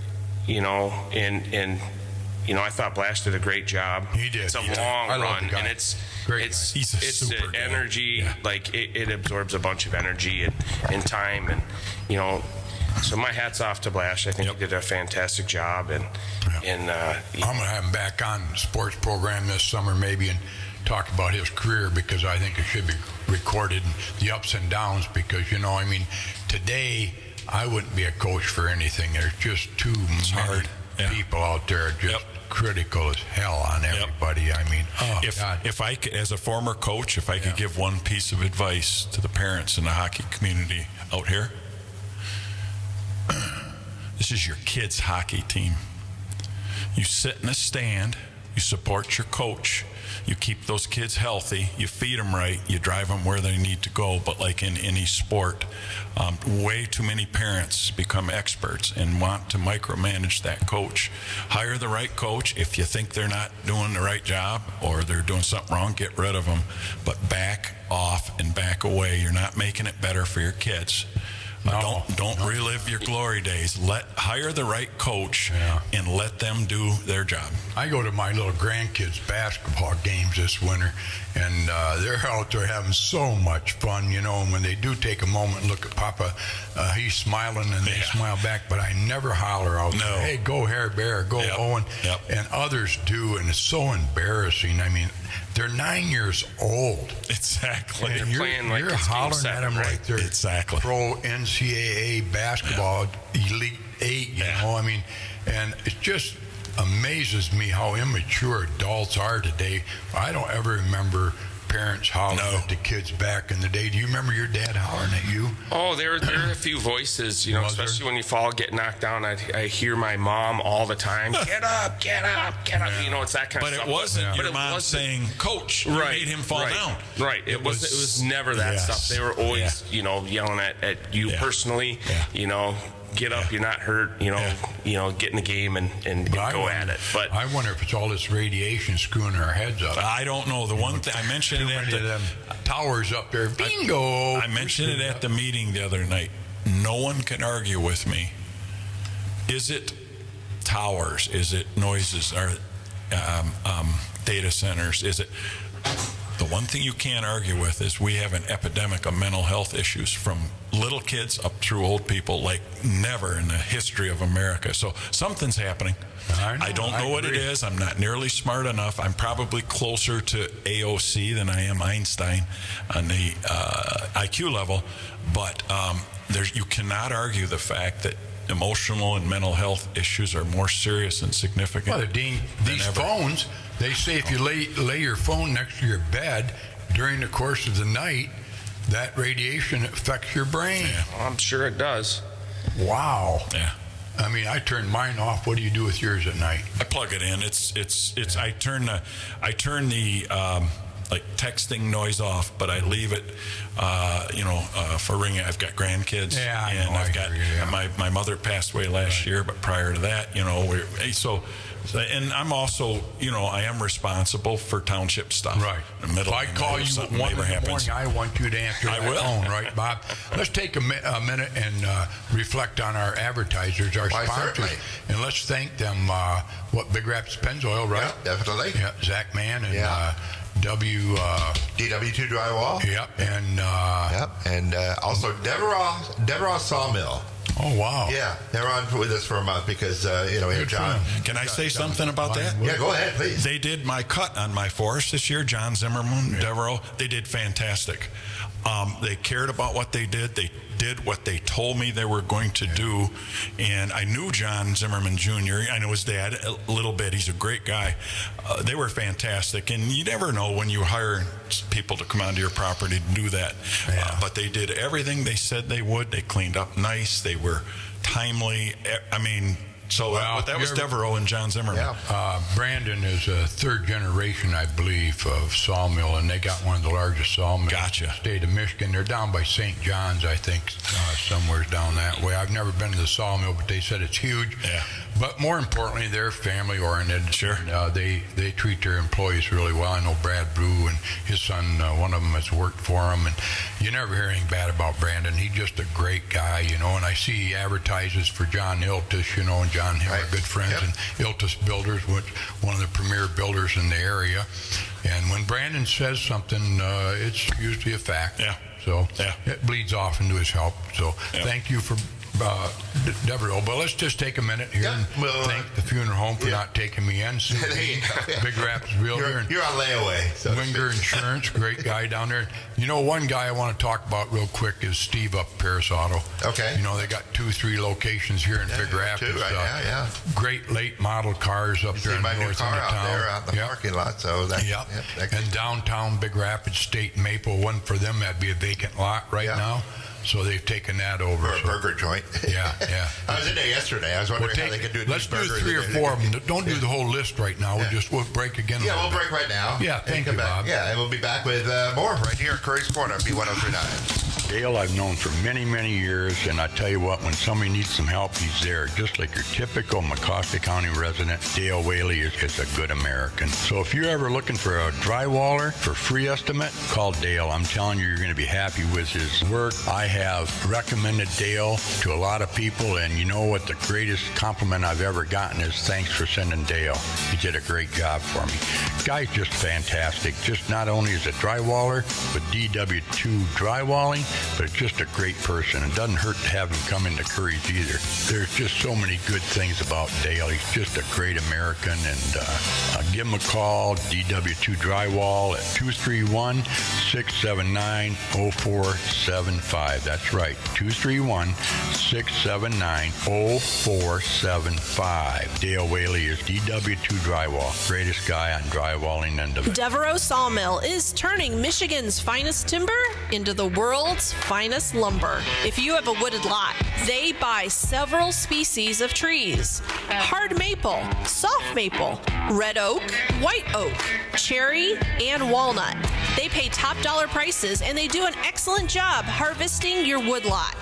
thought Blash did a great job. He did. It's a long run, and it's He's the energy. Yeah. Like it absorbs a bunch of energy and time, and So my hat's off to Blash. I think he did a fantastic job, and I'm gonna have him back on the sports program this summer maybe and talk about his career, because I think it should be recorded, the ups and downs, because today I wouldn't be a coach for anything. There's just too many people out there just critical as hell on everybody. I mean, if I could, as a former coach, if I could give one piece of advice to the parents in the hockey community out here, this is your kids' hockey team. You sit in a stand, you support your coach, you keep those kids healthy, you feed them right, you drive them where they need to go. But like in any sport, way too many parents become experts and want to micromanage that coach. Hire the right coach. If you think they're not doing the right job or they're doing something wrong, get rid of them. But back off and back away. You're not making it better for your kids. Don't relive your glory days. Hire the right coach and let them do their job. I go to my little grandkids' basketball games this winter, and they're out there having so much fun, and when they do take a moment and look at Papa, he's smiling and they smile back, but I never holler out there, hey, go Hair Bear, go Owen, and others do, and it's so embarrassing. I mean, they're 9 years old. Exactly. And you're hollering at them like they're pro NCAA basketball Elite 8, know. I mean, and it just amazes me how immature adults are today. I don't ever remember parents hollering at the kids back in the day. Do you remember your dad hollering at you? Oh, there are a few voices, especially when you fall, get knocked down. I hear my mom all the time, get up, get up, get up. It's that kind of stuff. But it wasn't your mom saying, Coach, you made him fall down. Right. It was never that stuff. They were always, yelling at you personally, get up, you're not hurt, get in the game and go at it. But I wonder if it's all this radiation screwing our heads up. I don't know. The one thing I mentioned it at them towers up there. Bingo! I mentioned it at the meeting the other night. No one can argue with me. Is it towers? Is it noises? Or data centers? Is it the one thing you can't argue with is we have an epidemic of mental health issues from little kids up through old people like never in the history of America. So something's happening. I don't know what it is. I'm not nearly smart enough. I'm probably closer to AOC than I am Einstein on the IQ level. But you cannot argue the fact that emotional and mental health issues are more serious and significant. Well, Dean, these phones, they say if you lay your phone next to your bed during the course of the night, that radiation affects your brain. Yeah. I'm sure it does. Wow. Yeah. I mean, I turn mine off. What do you do with yours at night? I plug it in. I turn the like texting noise off, but I leave it, for ringing. I've got grandkids, and I've got my mother passed away last year, but prior to that, and I'm also, I am responsible for township stuff. Right. If I call you at 1 in the morning, I want you to answer that phone, right, Bob? Let's take a minute and reflect on our advertisers, our sponsors, certainly. and let's thank them. What Big Rapids Pennzoil, right? Yeah, definitely. Yeah, Zach Mann and DW2 Drywall. Yep, and also Devereaux Sawmill. Oh, wow. Yeah, they're on with us for a month because, we have John. Can I say something about that? Yeah, go ahead, please. They did my cut on my forest this year, John Zimmerman, Devereaux. They did fantastic. They cared about what they did. They did what they told me they were going to do. And I knew John Zimmerman Jr. I know his dad a little bit. He's a great guy. They were fantastic. And you never know when you hire people to come onto your property to do that. Yeah. But they did everything they said they would. They cleaned up nice. They were timely. That was Devereaux and John Zimmerman. Yeah. Brandon is a third generation, I believe, of sawmill, and they got one of the largest sawmills in the state of Michigan. They're down by St. John's, I think, somewhere down that way. I've never been to the sawmill, but they said it's huge. Yeah. But more importantly, they're family-oriented. Sure. And, they treat their employees really well. I know Brad Brew and his son, one of them has worked for him, and you never hear anything bad about Brandon. He's just a great guy, and I see he advertises for John Iltis, and John and him are good friends, and Iltis Builders, which one of the premier builders in the area. And when Brandon says something, it's usually a fact. Yeah. So it bleeds off into his help. So thank you for Devereaux. But let's just take a minute here and thank the funeral home for not taking me in. Big Rapids Realtor. You're on layaway. So Winger Insurance, great guy down there. One guy I want to talk about real quick is Steve up Paris Auto. Okay. They got 2-3 locations here in Big Rapids. Great late model cars up there in the north end of town. There out in the parking lot. So and downtown Big Rapids, State and Maple, one for them, that'd be a vacant lot right now. So they've taken that over. For a burger joint. Yeah. I was in there yesterday. I was wondering how they could do Let's do 3 or 4 of them. Don't do the whole list right now. We'll break again. Yeah, we'll break right now. Yeah, thank you, Bob. Yeah, and we'll be back with more right here at Curries Corner, B1039. Dale I've known for many, many years, and I tell you what, when somebody needs some help, he's there. Just like your typical Mecosta County resident, Dale Whaley is a good American. So if you're ever looking for a drywaller for free estimate, call Dale. I'm telling you're going to be happy with his work. I have recommended Dale to a lot of people, and you know what the greatest compliment I've ever gotten is thanks for sending Dale. He did a great job for me. Guy's just fantastic. Just not only is a drywaller with DW2 drywalling, but it's just a great person. It doesn't hurt to have him come into Curry's either. There's just so many good things about Dale. He's just a great American, and give him a call, DW2 Drywall at 231-679-0475. That's right, 231-679-0475. Dale Whaley is DW2 Drywall, greatest guy on drywalling end of it. Devereaux Sawmill is turning Michigan's finest timber into the world's finest lumber. If you have a wooded lot, they buy several species of trees: hard maple, soft maple, red oak, white oak, cherry, and walnut. They pay top dollar prices, and they do an excellent job harvesting your woodlot.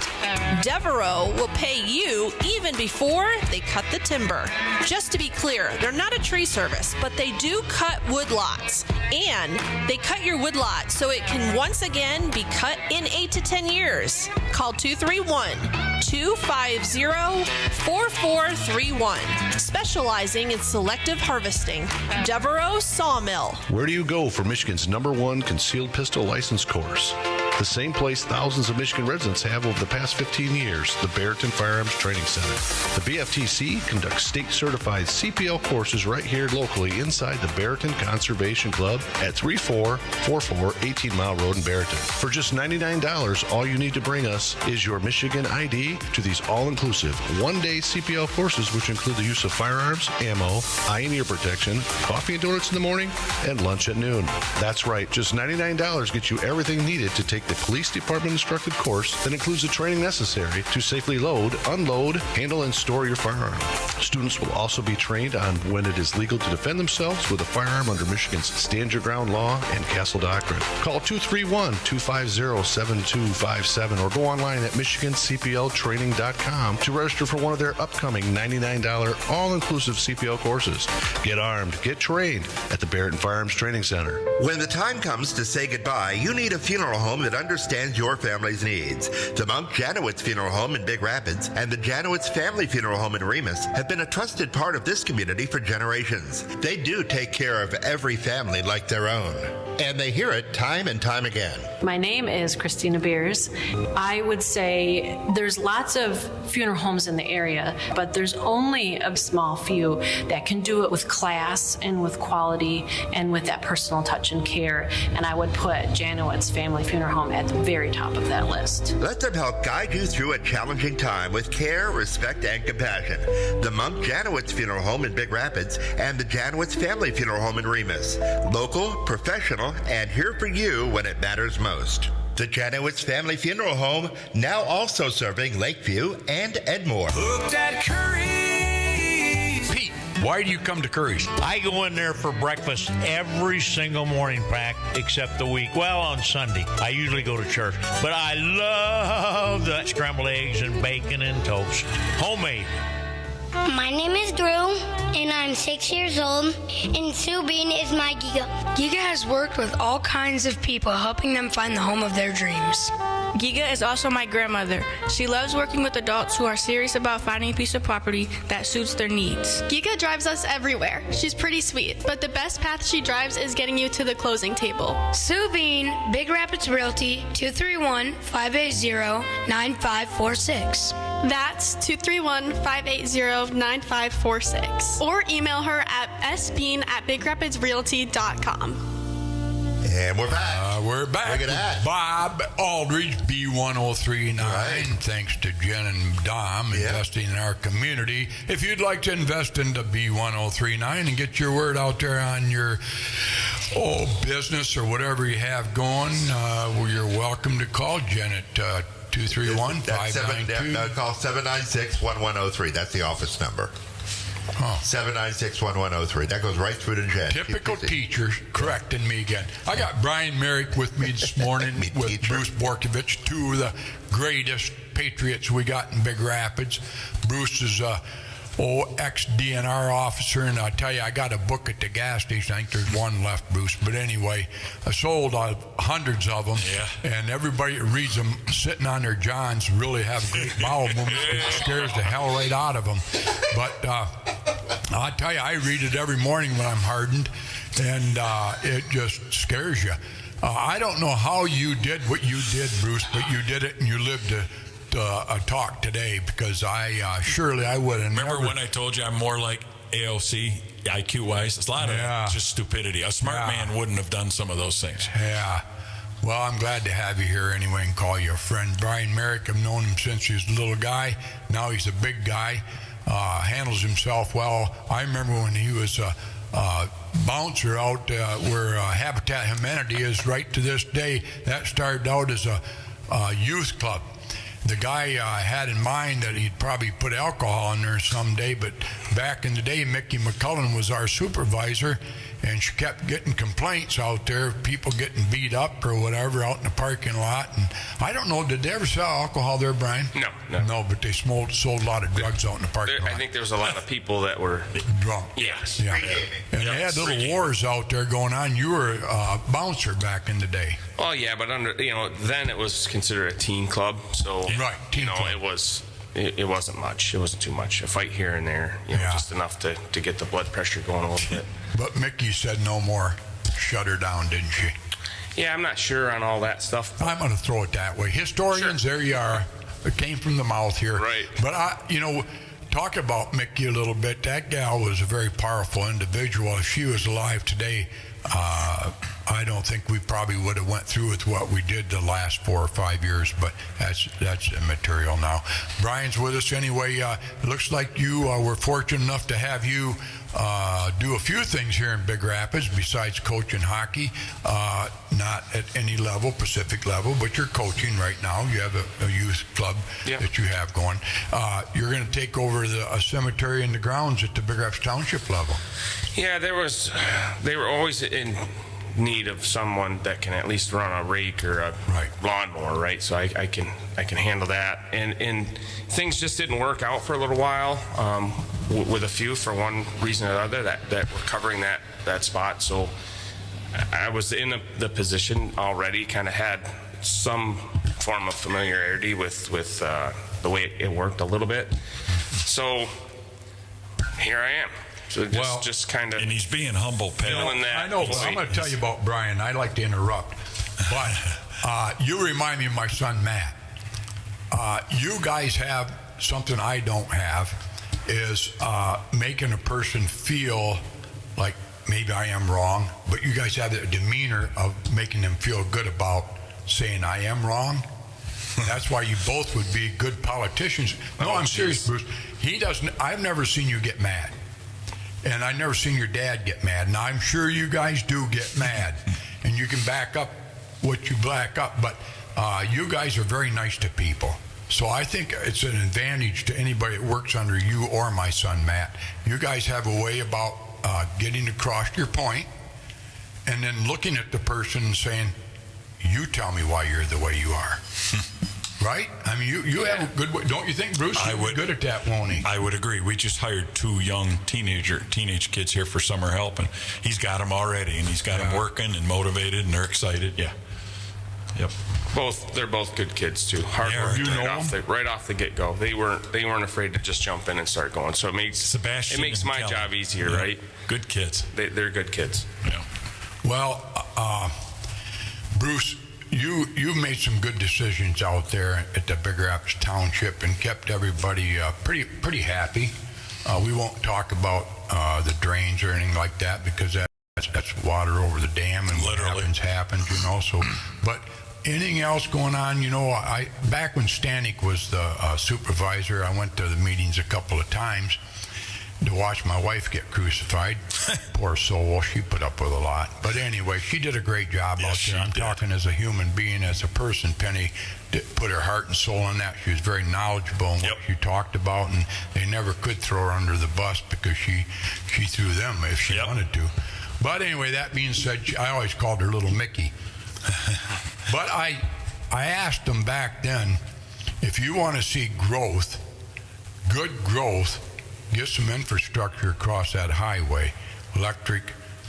Devereaux will pay you even before they cut the timber. Just to be clear, they're not a tree service, but they do cut wood lots. And they cut your wood lot so it can once again be cut in 8 to 10 years. Call 231-250-4431. Specializing in selective harvesting. Devereaux Sawmill. Where do you go for Michigan's #1 concealed pistol license course? The same place thousands of Michigan residents have over the past 15 years, the Barrington Firearms Training Center. The BFTC conducts state-certified CPL courses right here locally inside the Barrington Conservation Club at 3444 18 Mile Road in Barrington. For just $99, all you need to bring us is your Michigan ID to these all-inclusive one-day CPL courses, which include the use of firearms, ammo, eye and ear protection, coffee and donuts in the morning, and lunch at noon. That's right, just $99 gets you everything needed to take the police department instructed course that includes the training necessary to safely load, unload, handle, and store your firearm. Students will also be trained on when it is legal to defend themselves with a firearm under Michigan's Stand Your Ground law and Castle Doctrine. Call 231-250-7257 or go online at michigancpltraining.com to register for one of their upcoming $99 all-inclusive CPL courses. Get armed, get trained at the Barrington Firearms Training Center. When the time comes to say goodbye, you need a funeral home that understands your family's needs. The Monk Janowitz Funeral Home in Big Rapids and the Janowitz Family Funeral Home in Remus have been a trusted part of this community for generations. They do take care of every family like their own, and they hear it time and time again. My name is Christina Beers. I would say there's lots of funeral homes in the area, but there's only a small few that can do it with class and with quality and with that personal touch and care, and I would put Janowitz Family Funeral Home at the very top of that list. Let them help guide you through a challenging time with care, respect, and compassion. The Monk Janowitz Funeral Home in Big Rapids and the Janowitz Family Funeral Home in Remus. Local, professional, and here for you when it matters most. The Janowitz Family Funeral Home, now also serving Lakeview and Edmore. Looked at Curries. Pete, why do you come to Curries? I go in there for breakfast every single morning, Pack, except the week. Well, on Sunday. I usually go to church. But I love the scrambled eggs and bacon and toast. Homemade. My name is Drew, and I'm 6 years old, and Sue Bean is my Giga. Giga has worked with all kinds of people, helping them find the home of their dreams. Giga is also my grandmother. She loves working with adults who are serious about finding a piece of property that suits their needs. Giga drives us everywhere. She's pretty sweet, but the best path she drives is getting you to the closing table. Sue Bean, Big Rapids Realty, 231-580-9546. That's 231-580-9546. Or email her at sbean@bigrapidsrealty.com. And we're back. We're back. Look at that. Bob Aldridge, B1039. Right. Thanks to Jen and Dom investing in our community. If you'd like to invest into B1039 and get your word out there on your business or whatever you have going, you're welcome to call Jen at 231-592. Call 796-1103. That's the office number. 796-1103. That goes right through to Jen. Typical teachers correcting me again. I got Brian Merrick with me this morning with Bruce Borkovich, two of the greatest patriots we got in Big Rapids. Bruce is ex-DNR officer, and I tell you, I got a book at the gas station. I think there's one left, Bruce. But anyway, I sold hundreds of them, and everybody that reads them sitting on their johns really have great bowel movements. It scares the hell right out of them. But I tell you, I read it every morning when I'm hardened, and it just scares you. I don't know how you did what you did, Bruce, but you did it, and you lived to talk today, because surely I would have Remember when I told you I'm more like AOC, IQ-wise? It's a lot of just stupidity. A smart man wouldn't have done some of those things. Yeah. Well, I'm glad to have you here anyway and call you a friend. Brian Merrick, I've known him since he was a little guy. Now he's a big guy. Handles himself well. I remember when he was a bouncer out where Habitat Humanity is right to this day. That started out as a youth club. the guy had in mind that he'd probably put alcohol in there someday, but back in the day, Mickey McCullen was our supervisor, and she kept getting complaints out there, people getting beat up or whatever out in the parking lot. And I don't know, did they ever sell alcohol there, Brian? No. No, but they sold a lot of drugs out in the parking lot. I think there was a lot of people that were drunk. Yes. Yeah. And they had little wars out there going on. You were a bouncer back in the day. Oh yeah, but then it was considered a teen club, so right, club. It wasn't much. It wasn't too much. A fight here and there, just enough to get the blood pressure going a little bit. But Mickey said no more. Shut her down, didn't she? Yeah, I'm not sure on all that stuff. I'm going to throw it that way. Historians, There you are. It came from the mouth here. Right. But talk about Mickey a little bit. That gal was a very powerful individual. If she was alive today, I don't think we probably would have went through with what we did the last 4 or 5 years, but that's immaterial now. Brian's with us anyway. It looks like you were fortunate enough to have you do a few things here in Big Rapids besides coaching hockey, not at any level, Pacific level, but you're coaching right now. You have a youth club that you have going. You're going to take over a cemetery and the grounds at the Big Rapids Township level. Yeah, they were always in need of someone that can at least run a rake or a lawnmower, right? So I can handle that. And things just didn't work out for a little while with a few, for one reason or another, that were covering that spot. So I was in the position already, kind of had some form of familiarity with the way it worked a little bit. So here I am. So just kind of, and he's being humble, feeling that. I know, but I'm going to tell you about Brian. I like to interrupt, but you remind me of my son Matt. You guys have something I don't have, is making a person feel like maybe I am wrong, but you guys have the demeanor of making them feel good about saying I am wrong. That's why you both would be good politicians. No, I'm serious, Bruce. He doesn't. I've never seen you get mad. And I've never seen your dad get mad. Now, I'm sure you guys do get mad, and you can back up what you back up, but you guys are very nice to people. So I think it's an advantage to anybody that works under you or my son, Matt. You guys have a way about getting across your point and then looking at the person and saying, you tell me why you're the way you are. Right? I mean, you have a good way. Don't you think, Bruce? He would be good at that, won't he? I would agree. We just hired 2 young teenage kids here for summer help, and he's got them already, and he's got them working and motivated, and they're excited. Yeah. Yep. They're both good kids too. Hard work right off the get-go. They weren't afraid to just jump in and start going. So it makes my job easier, right? Good kids. They're good kids. Yeah. Well, Bruce, you've made some good decisions out there at the Big Rapids Township and kept everybody pretty happy. We won't talk about the drains or anything like that, because that's water over the dam, and literally what happens, So, but anything else going on? I back when Stanek was the supervisor, I went to the meetings a couple of times to watch my wife get crucified. Poor soul, she put up with a lot. But anyway, she did a great job out there. I'm talking as a human being, as a person. Penny put her heart and soul in that. She was very knowledgeable in what she talked about, and they never could throw her under the bus because she threw them if she wanted to. But anyway, that being said, I always called her Little Mickey. But I asked them back then, if you want to see growth, good growth, get some infrastructure across that highway. Electric,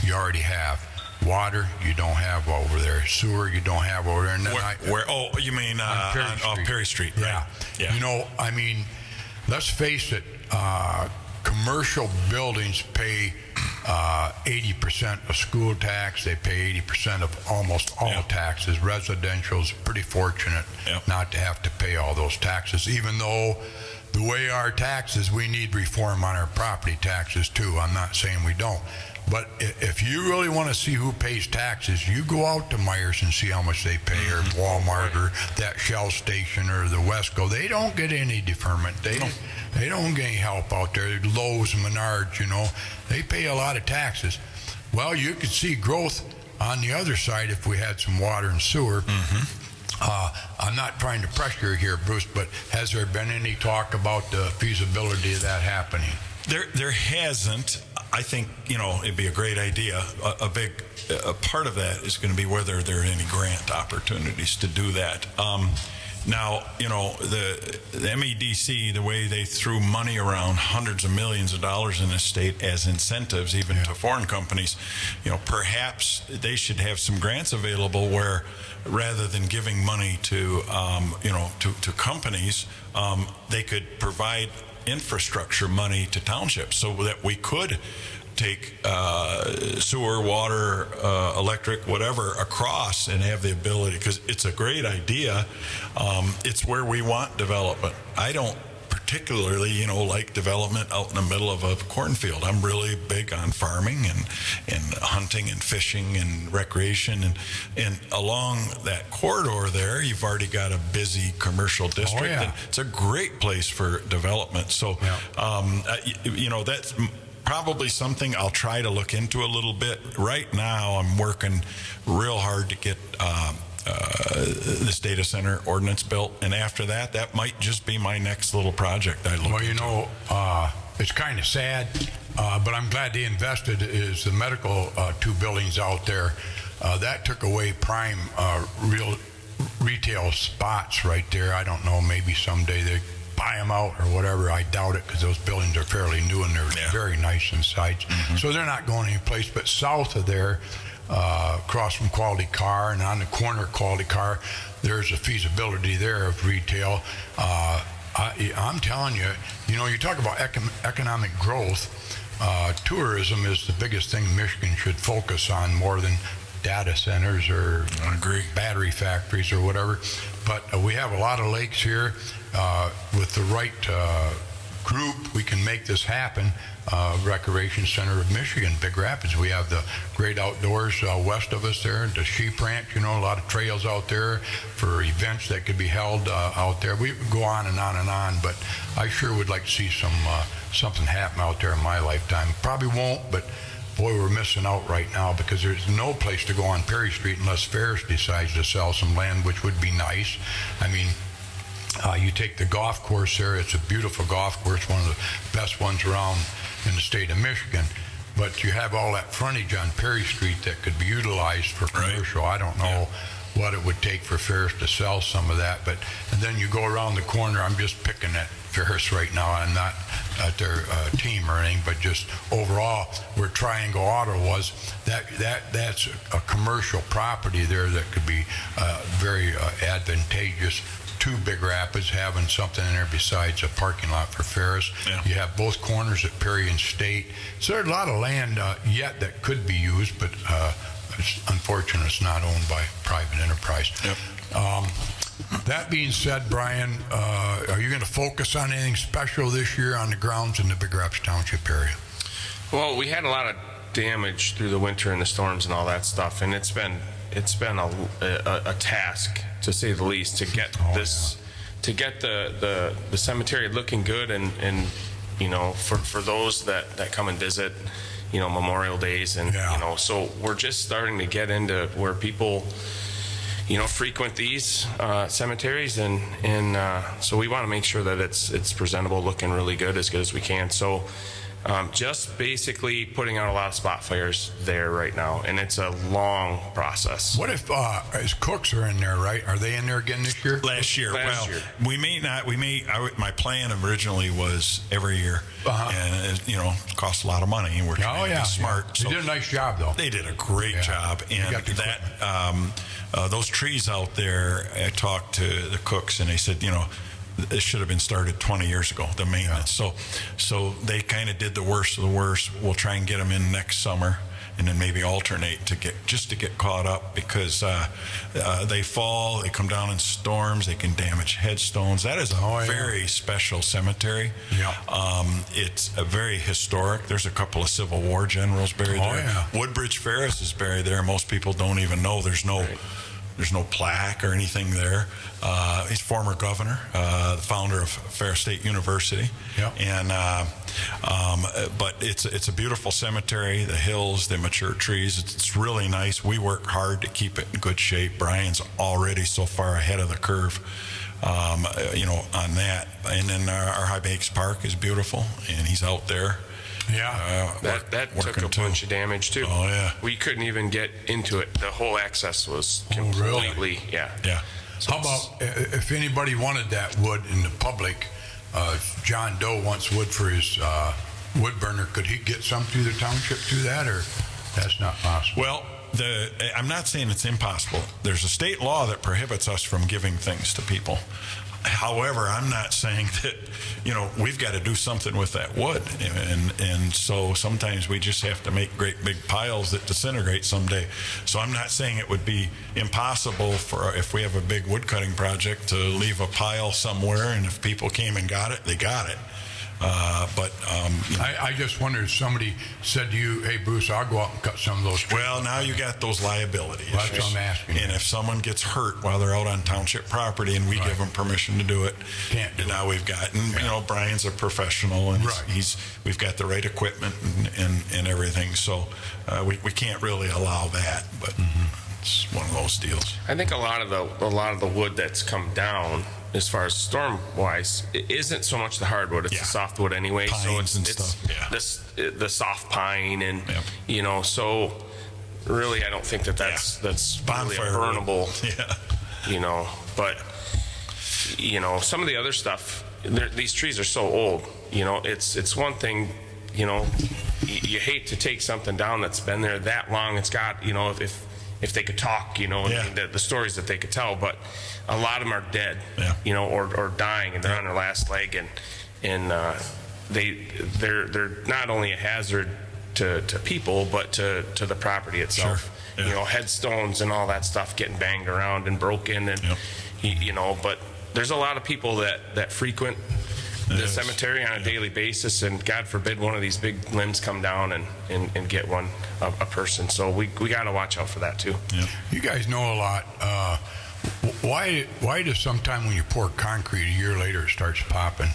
you already have. Water, you don't have over there. Sewer, you don't have over there. And then you mean on Perry Street? Yeah. Yeah. I mean, let's face it, commercial buildings pay 80% of school tax. They pay 80% of almost all taxes. Residential's pretty fortunate not to have to pay all those taxes, even though the way our taxes, we need reform on our property taxes too. I'm not saying we don't. But if you really want to see who pays taxes, you go out to Myers and see how much they pay, or Walmart, or that Shell station, or the Wesco. They don't get any deferment. They don't get any help out there. Lowe's and Menards, they pay a lot of taxes. Well, you could see growth on the other side if we had some water and sewer. I'm not trying to pressure you here, Bruce, but has there been any talk about the feasibility of that happening? There hasn't. I think, it'd be a great idea. A big part of that is going to be whether there are any grant opportunities to do that. Now, the MEDC, the way they threw money around, hundreds of millions of dollars in the state as incentives, even to foreign companies, perhaps they should have some grants available where, rather than giving money to, to companies, they could provide infrastructure money to townships so that we could take sewer, water, electric, whatever, across and have the ability, because it's a great idea. It's where we want development. I don't particularly, like development out in the middle of a cornfield. I'm really big on farming and hunting and fishing and recreation. And along that corridor there, you've already got a busy commercial district. Oh, yeah. And it's a great place for development. So, that's probably something I'll try to look into a little bit. Right now, I'm working real hard to get this data center ordinance built, and after that, that might just be my next little project I look into. It's kind of sad, but I'm glad they invested, is the medical 2 buildings out there. That took away prime real retail spots right there. I don't know, maybe someday they buy them out or whatever. I doubt it, because those buildings are fairly new and they're very nice inside. So they're not going anyplace. But south of there, across from Quality Car and on the corner of Quality Car, there's a feasibility there of retail. I'm telling you, you talk about economic growth. Tourism is the biggest thing Michigan should focus on, more than data centers or battery factories or whatever. But we have a lot of lakes here. With the right group, we can make this happen. Recreation Center of Michigan, Big Rapids. We have the great outdoors west of us there, the sheep ranch, a lot of trails out there for events that could be held out there. We go on and on and on, but I sure would like to see something happen out there in my lifetime. Probably won't, but boy, we're missing out right now, because there's no place to go on Perry Street unless Ferris decides to sell some land, which would be nice. I mean, you take the golf course there. It's a beautiful golf course, one of the best ones around in the state of Michigan. But you have all that frontage on Perry Street that could be utilized for commercial. I don't know what it would take for Ferris to sell some of that. And then you go around the corner. I'm just picking at Ferris right now. I'm not at their team or anything, but just overall, where Triangle Auto was, that's a commercial property there that could be very advantageous to Big Rapids, having something in there besides a parking lot for Ferris. You have both corners at Perry and State. So there's a lot of land yet that could be used, but it's unfortunate it's not owned by private enterprise. That being said, Brian, are you going to focus on anything special this year on the grounds in the Big Rapids Township area? Well, we had a lot of damage through the winter and the storms and all that stuff, and it's been a task, to say the least, to get to get the cemetery looking good, and for those that come and visit, Memorial Days, and so we're just starting to get into where people frequent these cemeteries, and so we want to make sure that it's presentable, looking really good as we can. So just basically putting out a lot of spot fires there right now, and it's a long process. What if as cooks are in there, right? Are they in there again this year? Last year. We may not. My plan originally was every year, and it costs a lot of money, and we're trying to be smart. They did a nice job, though. They did a great job, and those trees out there, I talked to the cooks, and they said, it should have been started 20 years ago, the maintenance. So they kind of did the worst of the worst. We'll try and get them in next summer, and then maybe alternate to get caught up, because they fall, they come down in storms, they can damage headstones. That is a very special cemetery. It's a very historic. There's a couple of Civil War generals buried there. Woodbridge Ferris is buried there. Most people don't even know. There's no There's no plaque or anything there. He's former governor, the founder of Fair State University. Yep. And but it's a beautiful cemetery. The hills, the mature trees. It's really nice. We work hard to keep it in good shape. Brian's already so far ahead of the curve, on that. And then our High Banks Park is beautiful, and he's out there. Yeah, that took a bunch of damage too. Oh yeah, we couldn't even get into it. The whole access was really? Yeah. So how about if anybody wanted that wood in the public? John Doe wants wood for his wood burner. Could he get some through the township through that, or that's not possible? Well, I'm not saying it's impossible. There's a state law that prohibits us from giving things to people. However, I'm not saying that, we've got to do something with that wood. And so sometimes we just have to make great big piles that disintegrate someday. So I'm not saying it would be impossible for, if we have a big wood cutting project, to leave a pile somewhere, and if people came and got it, they got it. I just wondered if somebody said to you, hey, Bruce, I'll go out and cut some of those trees. Well, now you got those liability issues. That's what I'm asking. And if someone gets hurt while they're out on township property and we give them permission to do it, can't do now we've got, Brian's a professional, and we've got the right equipment and everything. So we can't really allow that, but it's one of those deals. I think a lot of the wood that's come down, as far as storm wise, it isn't so much the hardwood, it's the softwood anyway. Pines so it's the soft pine, and so really I don't think that's really a burnable but some of the other stuff, these trees are so old, it's one thing, you hate to take something down that's been there that long. It's got, if they could talk, the stories that they could tell, but a lot of them are dead, or dying, and they're on their last leg, and they're not only a hazard to people, but to the property itself. Sure. Yeah. Headstones and all that stuff getting banged around and broken, and but there's a lot of people that frequent the cemetery on a daily basis, and God forbid one of these big limbs come down and get a person. So we got to watch out for that too. Yeah. You guys know a lot. Why does sometime when you pour concrete a year later it starts popping?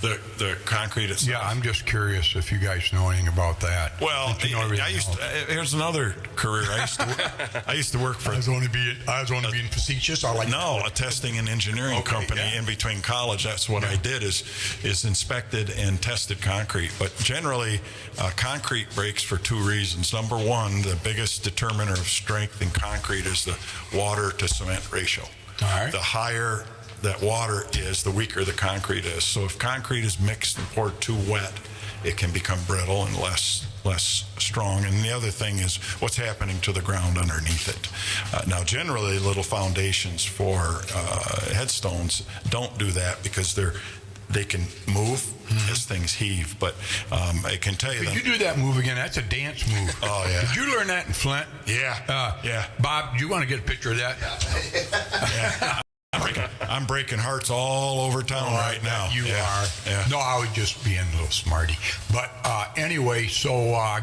The concrete itself. Yeah, I'm just curious if you guys know anything about that. Well, here's another career. I used to work for. I was only being facetious. A testing and engineering company in between college. That's what I did is inspected and tested concrete. But generally, concrete breaks for two reasons. Number one, the biggest determiner of strength in concrete is the water to cement ratio. All right. The higher that water is, the weaker the concrete is. So if concrete is mixed and poured too wet, it can become brittle and less strong. And the other thing is what's happening to the ground underneath it. Now, generally, little foundations for headstones don't do that because they can move as things heave. But I can tell you, Could you do that move again? That's a dance move. Oh yeah. Did you learn that in Flint? Yeah. Bob, do you want to get a picture of that? Yeah. I'm breaking hearts all over town right now. You are. Yeah. No, I was just being a little smarty. But anyway, so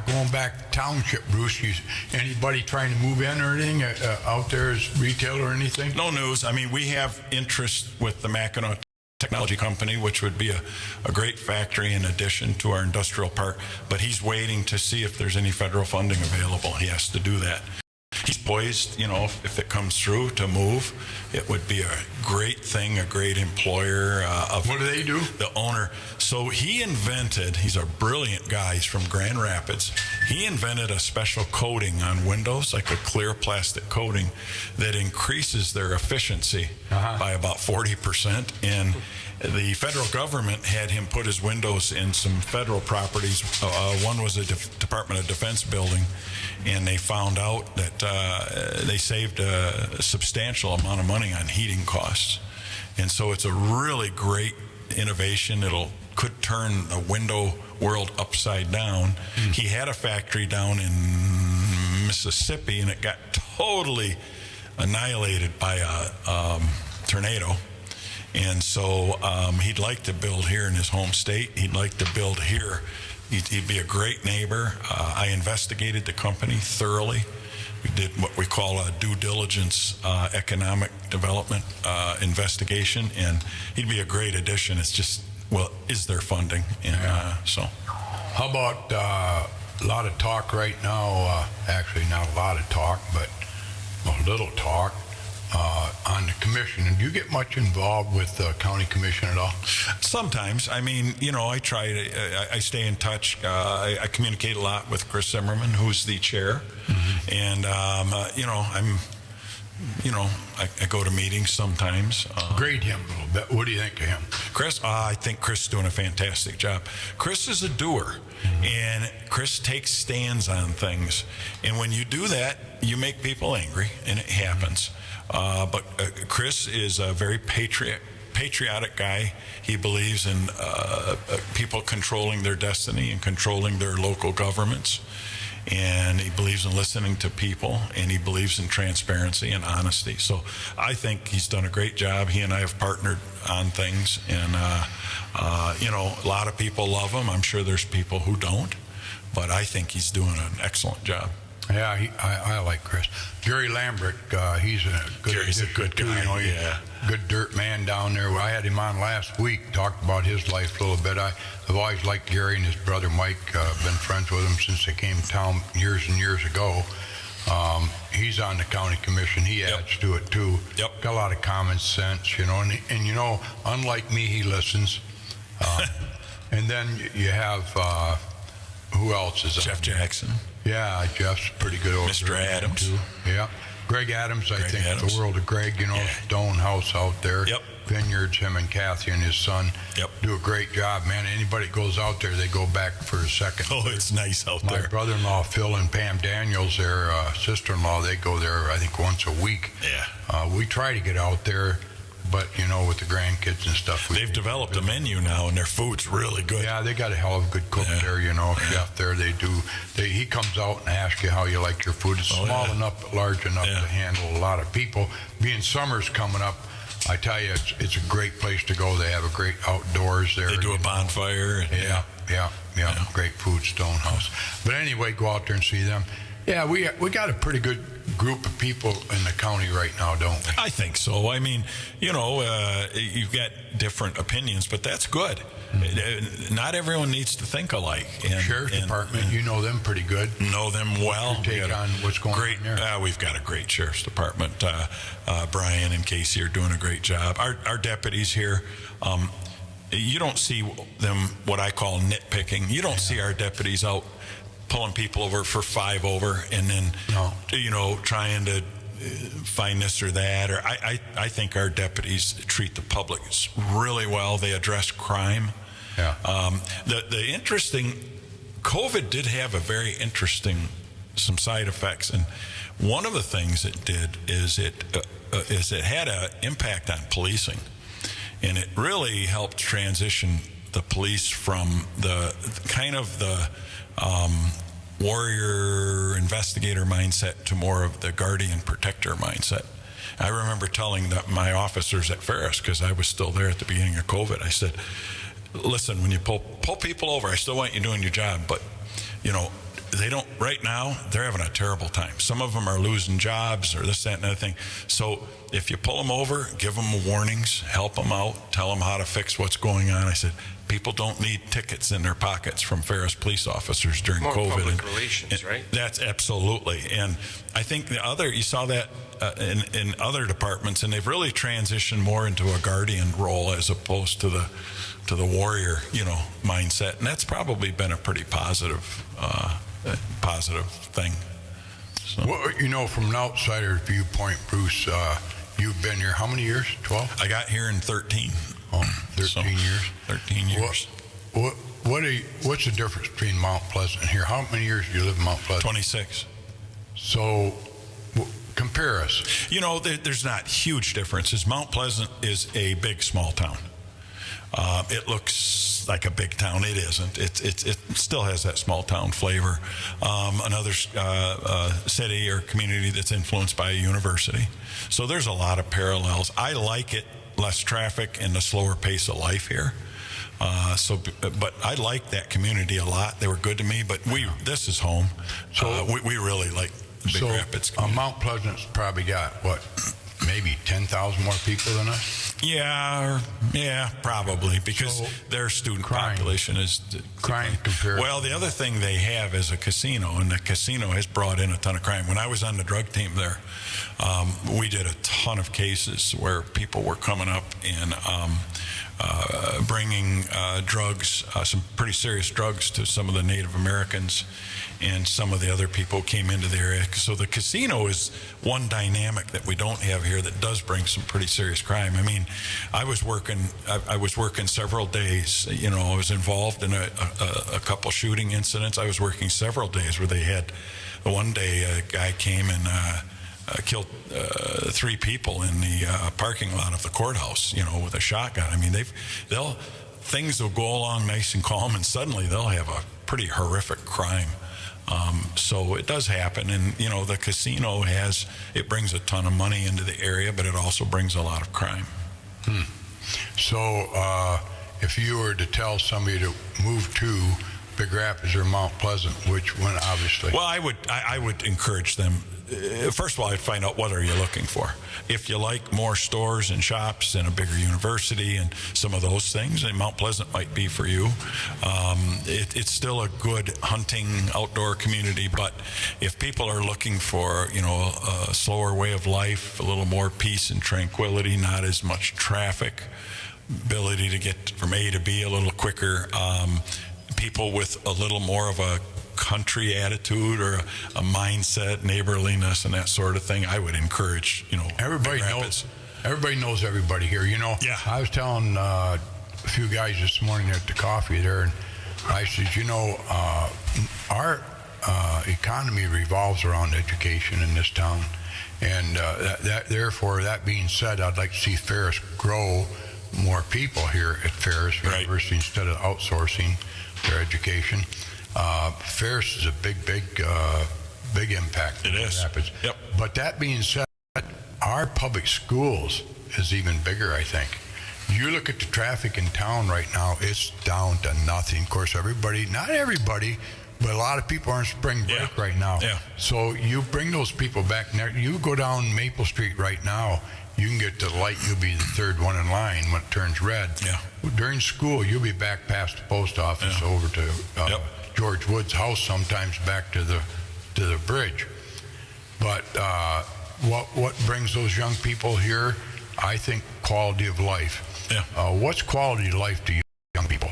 going back to township, Bruce, anybody trying to move in or anything out there as retail or anything? No news. I mean, we have interest with the Mackinac Technology Company, which would be a great factory in addition to our industrial park. But he's waiting to see if there's any federal funding available. He has to do that. He's poised, if it comes through, to move. It would be a great thing, a great employer. What do they do? The owner. So he's a brilliant guy. He's from Grand Rapids. He invented a special coating on windows, like a clear plastic coating, that increases their efficiency by about 40%. And the federal government had him put his windows in some federal properties. One was a Department of Defense building, and they found out that they saved a substantial amount of money on heating costs. And so it's a really great innovation. Could turn the window world upside down. He had a factory down in Mississippi, and it got totally annihilated by a tornado. And so he'd like to build here in his home state. He'd like to build here. He'd be a great neighbor. I investigated the company thoroughly. We did what we call a due diligence economic development investigation, and he'd be a great addition. It's just, well, is there funding? And so. How about a lot of talk right now, actually not a lot of talk, but a little talk on the commission. And do you get much involved with the county commission at all? Sometimes. I mean, I try to, I stay in touch. I communicate a lot with Chris Zimmerman, who's the chair. Mm-hmm. And, I go to meetings sometimes. Grade him a little bit. What do you think of him? Chris, I think Chris is doing a fantastic job. Chris is a doer, and Chris takes stands on things. And when you do that, you make people angry, and it happens. But Chris is a very patriotic guy. He believes in people controlling their destiny and controlling their local governments. And he believes in listening to people, and he believes in transparency and honesty. So I think he's done a great job. He and I have partnered on things, and a lot of people love him. I'm sure there's people who don't, but I think he's doing an excellent job. Yeah, I like Chris. Jerry Lambert, he's a good Jerry's a good guy. Good dirt man down there. I had him on last week, talked about his life a little bit. I've always liked Jerry and his brother Mike. Been friends with him since they came to town years and years ago. He's on the county commission. He adds to it too. Yep. Got a lot of common sense, and unlike me, he listens. And then you have who else is Jeff Jackson. Yeah, Jeff's pretty good over Mr. Adams. Too. Yeah. Greg Adams, I think Adams. the world of Greg, Stone House out there. Yep. Vineyards, him and Kathy and his son do a great job, man. Anybody that goes out there, they go back for a second. Oh, it's nice out there. My brother-in-law, Phil, and Pam Daniels, their sister-in-law, they go there, I think, once a week. Yeah. We try to get out there, but, with the grandkids and stuff. They've developed a menu now, and their food's really good. Yeah, they got a hell of a good cook there, chef there. He comes out and asks you how you like your food. It's small enough, but large enough to handle a lot of people. Being summer's coming up, I tell you, it's a great place to go. They have a great outdoors there. They do a bonfire. Yeah. Great food, Stone House. But anyway, go out there and see them. Yeah, we got a pretty good group of people in the county right now, don't we? I think so. I mean, you've got different opinions, but that's good. Mm-hmm. Not everyone needs to think alike. And Sheriff's Department, you know them pretty good. Know them well. What's your take on what's going on there? We've got a great Sheriff's Department. Brian and Casey are doing a great job. Our deputies here, you don't see them, what I call nitpicking. You don't see our deputies out pulling people over for 5 over and then, trying to find this or that. Or I think our deputies treat the public really well. They address crime. Yeah. The interesting, COVID did have a very interesting, some side effects. And one of the things it did is it had an impact on policing. And it really helped transition the police from the warrior investigator mindset to more of the guardian protector mindset. I remember telling my officers at Ferris, because I was still there at the beginning of COVID, I said, listen, when you pull people over, I still want you doing your job, but they don't, right now, they're having a terrible time. Some of them are losing jobs or this, that, and other thing. So if you pull them over, give them warnings, help them out, tell them how to fix what's going on. I said, people don't need tickets in their pockets from Ferris police officers during More COVID. Public relations, right? That's absolutely. And I think you saw that in other departments, and they've really transitioned more into a guardian role as opposed to the warrior, mindset. And that's probably been a pretty positive thing. So. Well, from an outsider's viewpoint, Bruce, you've been here how many years? 12? I got here in 13. Oh, 13 years. 13 years. What's the difference between Mount Pleasant and here? How many years do you live in Mount Pleasant? 26. So, compare us. There's not huge differences. Mount Pleasant is a big, small town. It looks like a big town. It isn't. It still has that small town flavor. Another city or community that's influenced by a university. So there's a lot of parallels. I like it. Less traffic and the slower pace of life here. But I like that community a lot. They were good to me. But this is home. So we really like Big Rapids. Mount Pleasant's probably got, what, maybe 10,000 more people than us? Yeah, probably, because their student population is crime compared. Well, the other thing they have is a casino, and the casino has brought in a ton of crime. When I was on the drug team there, we did a ton of cases where people were coming up and bringing drugs, some pretty serious drugs, to some of the Native Americans and some of the other people who came into the area. So the casino is one dynamic that we don't have here that does bring some pretty serious crime. I mean, I was working several days. You know, I was involved in a couple shooting incidents. I was working several days where they had, one day a guy came and killed 3 people in the parking lot of the courthouse, you know, with a shotgun. I mean, things will go along nice and calm, and suddenly they'll have a pretty horrific crime. So it does happen, and you know, the casino brings a ton of money into the area, but it also brings a lot of crime. So if you were to tell somebody to move to Big Rapids or Mount Pleasant, which one, obviously? Well, I would encourage them. First of all, I'd find out, what are you looking for? If you like more stores and shops and a bigger university and some of those things, then Mount Pleasant might be for you. It's still a good hunting outdoor community, but if people are looking for, you know, a slower way of life, a little more peace and tranquility, not as much traffic, ability to get from A to B a little quicker, people with a little more of a country attitude or a mindset, neighborliness, and that sort of thing, I would encourage, you know, everybody knows everybody here. You know, yeah. I was telling a few guys this morning at the coffee there, and I said, you know, our economy revolves around education in this town, and therefore, that being said, I'd like to see Ferris grow more people here at Ferris University instead of outsourcing their education. Ferris is a big impact. It is. Rapids. Yep. But that being said, our public schools is even bigger, I think. You look at the traffic in town right now, it's down to nothing. Of course, not everybody, but a lot of people are in spring break right now. Yeah. So you bring those people back. You go down Maple Street right now, you can get to the light, you'll be the third one in line when it turns red. Yeah. During school, you'll be back past the post office over to George Wood's house, sometimes back to the bridge. But what brings those young people here? I think quality of life. Yeah. What's quality of life to you young people?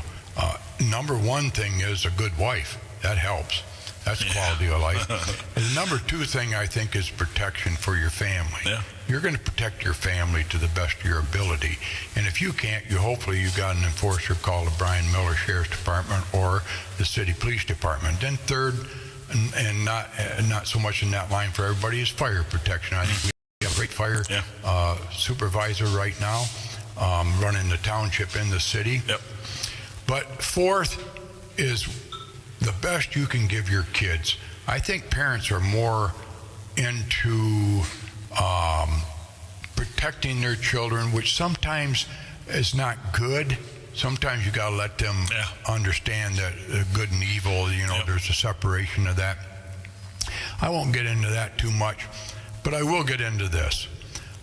Number one thing is a good wife. That helps. That's quality of life. And the number 2 thing, I think, is protection for your family. Yeah. You're going to protect your family to the best of your ability. And if you can't, hopefully you've got an enforcer called the Brian Miller Sheriff's Department or the City Police Department. Then third, and not so much in that line for everybody, is fire protection. I think we have a great fire supervisor right now running the township in the city. Yep. But fourth is the best you can give your kids. I think parents are more into protecting their children, which sometimes is not good. Sometimes you got to let them understand that good and evil, you know, there's a separation of that. I won't get into that too much, but I will get into this.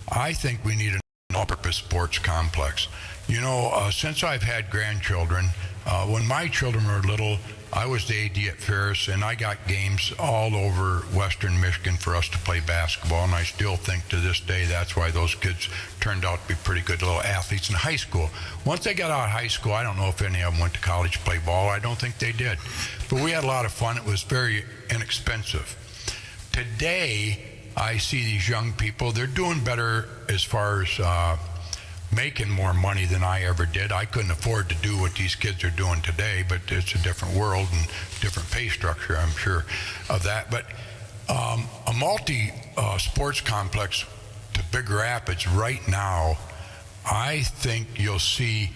I think we need an all-purpose sports complex. You know, since I've had grandchildren, when my children were little, I was the AD at Ferris, and I got games all over Western Michigan for us to play basketball, and I still think to this day that's why those kids turned out to be pretty good little athletes in high school. Once they got out of high school, I don't know if any of them went to college to play ball. I don't think they did. But we had a lot of fun. It was very inexpensive. Today, I see these young people, they're doing better as far as making more money than I ever did. I couldn't afford to do what these kids are doing today, but it's a different world and different pay structure, I'm sure of that. But a multi-sports complex to Big Rapids right now, I think you'll see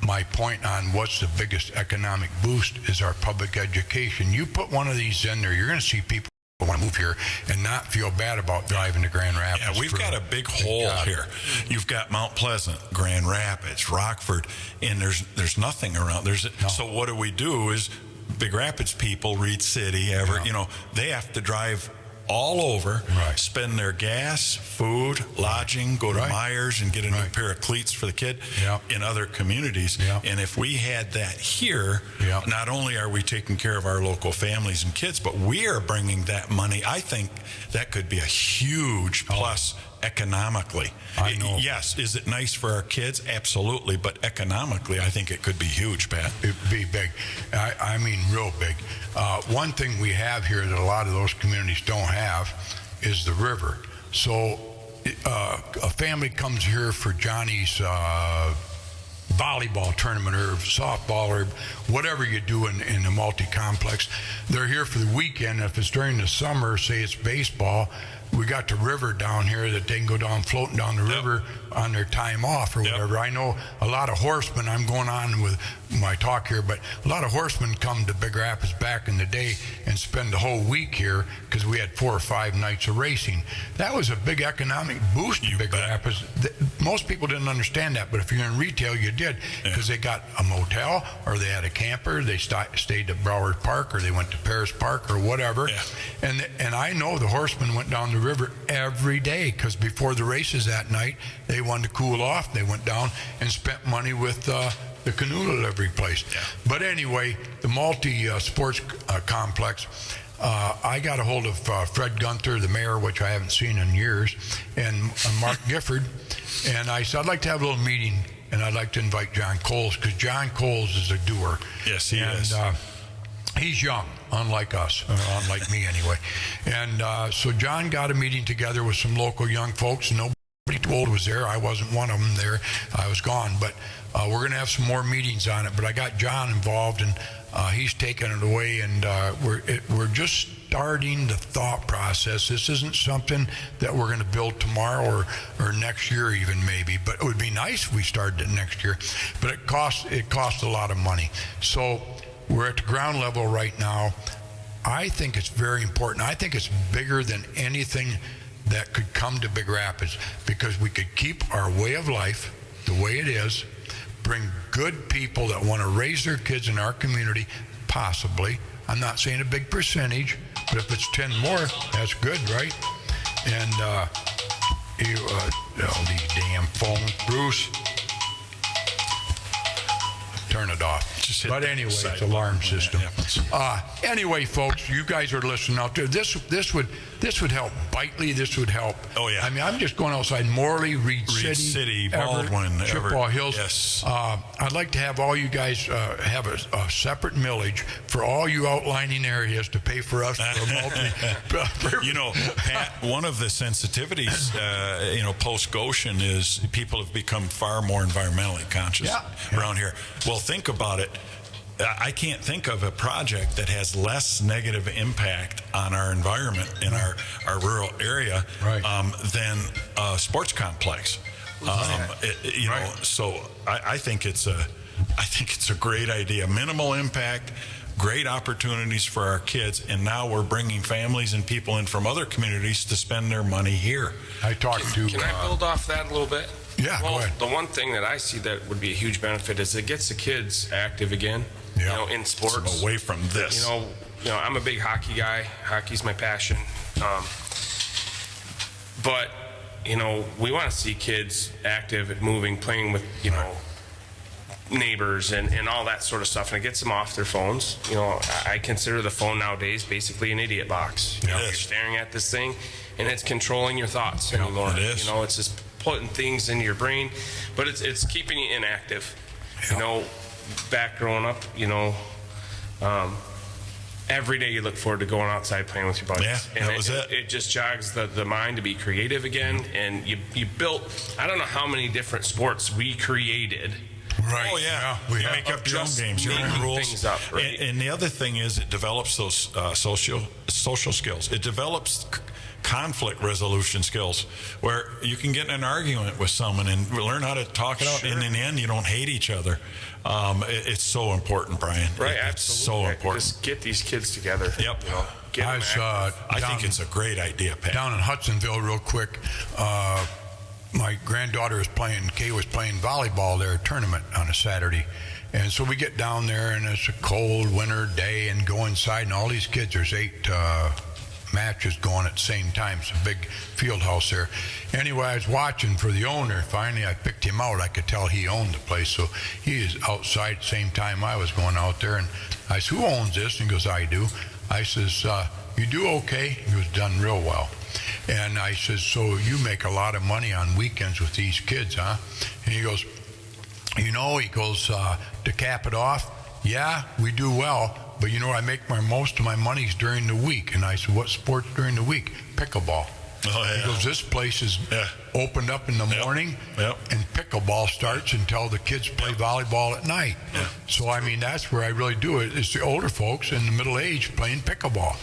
my point on what's the biggest economic boost is our public education. You put one of these in there, you're going to see people want to move here and not feel bad about driving to Grand Rapids. Yeah, we've got a big hole here. You've got Mount Pleasant, Grand Rapids, Rockford, and there's nothing around. So what do? Is Big Rapids people, Reed City, you know, they have to drive all over, spend their gas, food, lodging, go to Myers and get a new pair of cleats for the kid in other communities. And if we had that here, not only are we taking care of our local families and kids, but we are bringing that money. I think that could be a huge plus economically. I know. Yes, is it nice for our kids? Absolutely, but economically, I think it could be huge, Pat. It'd be big. I mean, real big. One thing we have here that a lot of those communities don't have is the river. So a family comes here for Johnny's volleyball tournament or softball or whatever you do in the multi-complex. They're here for the weekend. If it's during the summer, say it's baseball, we got the river down here that they can go down floating down the river on their time off or whatever. I know a lot of horsemen, I'm going on with my talk here, but a lot of horsemen come to Big Rapids back in the day and spend the whole week here because we had 4 or 5 nights of racing. That was a big economic boost to Big Rapids. Most people didn't understand that, but if you're in retail, you did, because they got a motel or they had a camper, they stayed at Broward Park or they went to Paris Park or whatever. And I know the horsemen went down the river every day because before the races that night, they wanted to cool off. They went down and spent money with the canoe delivery place. But anyway, the multi-sports complex, I got a hold of Fred Gunther, the mayor, which I haven't seen in years, and Mark Gifford, and I said, I'd like to have a little meeting, and I'd like to invite John Coles, because John Coles is a doer. Yes, he is. He's young, unlike us, unlike me anyway. And so John got a meeting together with some local young folks. Nobody told was there. I wasn't one of them there. I was gone. But we're going to have some more meetings on it. But I got John involved, and he's taking it away. And we're just starting the thought process. This isn't something that we're going to build tomorrow or next year even maybe. But it would be nice if we started it next year. But it costs a lot of money. So we're at the ground level right now. I think it's very important. I think it's bigger than anything that could come to Big Rapids, because we could keep our way of life the way it is, bring good people that want to raise their kids in our community, possibly. I'm not saying a big percentage, but if it's 10 more, that's good, right? And these damn phones, Bruce, turn it off. But anyway, it's alarm system. Anyway, folks, you guys are listening out there. This would help Bitely. This would help. Oh yeah. I mean, I'm just going outside Morley, Reed City, Baldwin, Chippewa Hills. Yes. I'd like to have all you guys have a separate millage for all you outlining areas to pay for us for a multi. You know, Pat, one of the sensitivities, post Goshen is people have become far more environmentally conscious around here. Well, think about it. I can't think of a project that has less negative impact on our environment in our rural area than a sports complex. So I think it's a great idea. Minimal impact, great opportunities for our kids, and now we're bringing families and people in from other communities to spend their money here. Can I build off that a little bit? Yeah, well, go ahead. The one thing that I see that would be a huge benefit is it gets the kids active again. In sports. Away from this. I'm a big hockey guy. Hockey's my passion. But we want to see kids active, moving, playing with neighbors and all that sort of stuff, and it gets them off their phones. I consider the phone nowadays basically an idiot box. You're staring at this thing, and it's controlling your thoughts anymore. It is. It's just putting things in your brain, but it's keeping you inactive. Back growing up, every day you look forward to going outside playing with your buddies. Yeah, and that was it. It just jogs the mind to be creative again. And you built, I don't know how many different sports we created. Right. Oh yeah. You make up your own games, your own rules. Things up, right? And the other thing is, it develops those social skills. It develops conflict resolution skills, where you can get in an argument with someone and learn how to talk it out. And in the end, you don't hate each other. It's so important, Brian. Right, it's absolutely. so important. Just get these kids together. Yep. I think it's a great idea, Pat. Down in Hudsonville, real quick, my granddaughter Kay was playing volleyball there, a tournament on a Saturday. And so we get down there, and it's a cold winter day, and go inside, and all these kids, there's 8 matches going at the same time. It's a big field house there. Anyway, I was watching for the owner. Finally, I picked him out. I could tell he owned the place. So he is outside at the same time I was going out there. And I said, who owns this? And he goes, I do. I says, you do okay? He was done real well. And I says, so you make a lot of money on weekends with these kids, huh? And he goes, he goes, to cap it off, yeah, we do well, but I make most of my monies during the week. And I said, what sports during the week? Pickleball. Oh, yeah. He goes, this place is opened up in the morning, and pickleball starts until the kids play volleyball at night. Yeah. So, that's where I really do it. It's the older folks and the middle age playing pickleball.